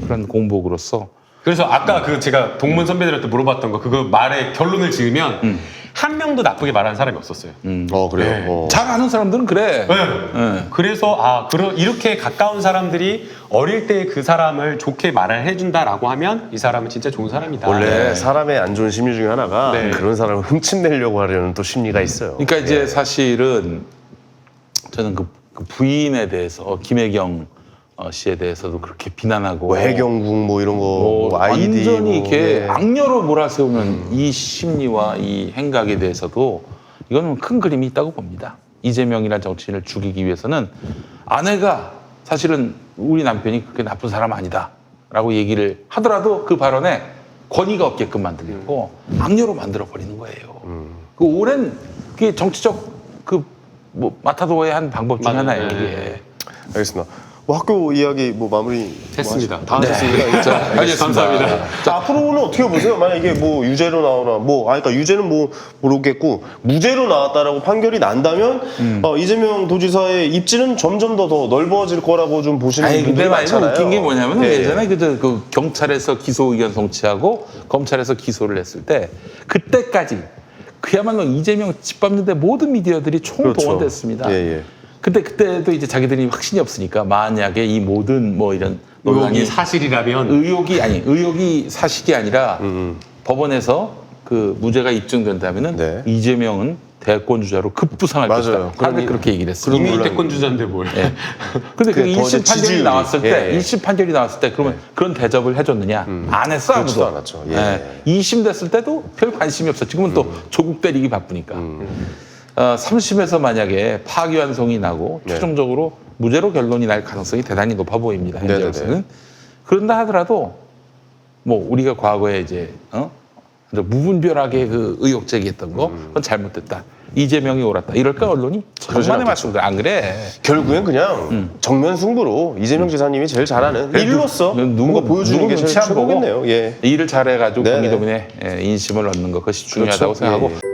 그런 공복으로서 그래서 아까 그 제가 동문 선배들한테 물어봤던 거 그거 말에 결론을 지으면 한 명도 나쁘게 말하는 사람이 없었어요. 그래요. 네. 잘 아는 사람들은 그래. 네. 그래서 이렇게 가까운 사람들이 어릴 때 그 사람을 좋게 말을 해준다라고 하면 이 사람은 진짜 좋은 사람이다. 원래 사람의 안 좋은 심리 중에 하나가 네. 그런 사람을 훔쳐내려고 하려는 또 심리가 있어요. 그러니까 이제 사실은 저는 그 부인에 대해서 김혜경 씨에 대해서도 그렇게 비난하고 뭐 해경국 뭐 이런 거, 뭐 아이디 완전히 뭐, 이렇게 네. 악녀로 몰아세우는 이 심리와 이 행각에 대해서도 이거는 큰 그림이 있다고 봅니다. 이재명이라는 정치인을 죽이기 위해서는 아내가 사실은 우리 남편이 그렇게 나쁜 사람 아니다라고 얘기를 하더라도 그 발언에 권위가 없게끔 만들고 악녀로 만들어 버리는 거예요. 그 오랜 그게 정치적 뭐 마타도어의 한 방법 중에 하나예요. 이게. 알겠습니다. 뭐 학교 이야기 뭐 마무리 됐습니다. 다 됐습니다. 알겠습니다. 감사합니다. 자, 앞으로는 어떻게 보세요? 만약 이게 뭐 유죄로 나오나 그러니까 유죄는 뭐 모르겠고 무죄로 나왔다라고 판결이 난다면 이재명 도지사의 입지는 점점 더 넓어질 거라고 좀 보시는 아니 분들이 근데 말이죠. 많잖아요. 웃긴 게 뭐냐면 예. 예전에 그 경찰에서 기소 의견 송치하고 검찰에서 기소를 했을 때 그때까지 그야말로 이재명 짓밟는데 모든 미디어들이 총동원됐습니다. 그렇죠. 예. 근데 그때도 이제 자기들이 확신이 없으니까 만약에 이 모든 뭐 이런 의혹이 사실이라면 의혹이 사실이 아니라 법원에서 그 무죄가 입증된다면은 네. 이재명은 대권 주자로 급부상할 맞아요. 것이다. 다들 그렇게 얘기를 했어요. 이미 대권 주자인데 뭘. 근데 그 그게 더 1심 이제 판결이 지지율이. 나왔을 때, 예. 1심 판결이 나왔을 때 그러면 그런 대접을 해줬느냐? 안 했어 그렇지도 아무도. 않았죠. 예. 2심 됐을 때도 별 관심이 없어. 지금은 또 조국 때리기 바쁘니까. 3심에서 만약에 파기환송이 나고 네. 최종적으로 무죄로 결론이 날 가능성이 대단히 높아 보입니다. 네네네. 현재로서는. 그런다 하더라도 뭐 우리가 과거에 이제 무분별하게 그 의혹 제기했던 거 그건 잘못됐다. 이재명이 옳았다. 이럴까 언론이? 천만의 말씀들 안 그래. 결국엔 그냥 정면 승부로 이재명 지사님이 제일 잘하는 일로서 누구 뭔가 보여주는 게 눈치 제일 안 보고 최고겠네요. 예. 일을 잘해가지고 네네. 국민의힘의 인심을 얻는 것 그것이 중요하다고 그렇죠. 생각하고 예.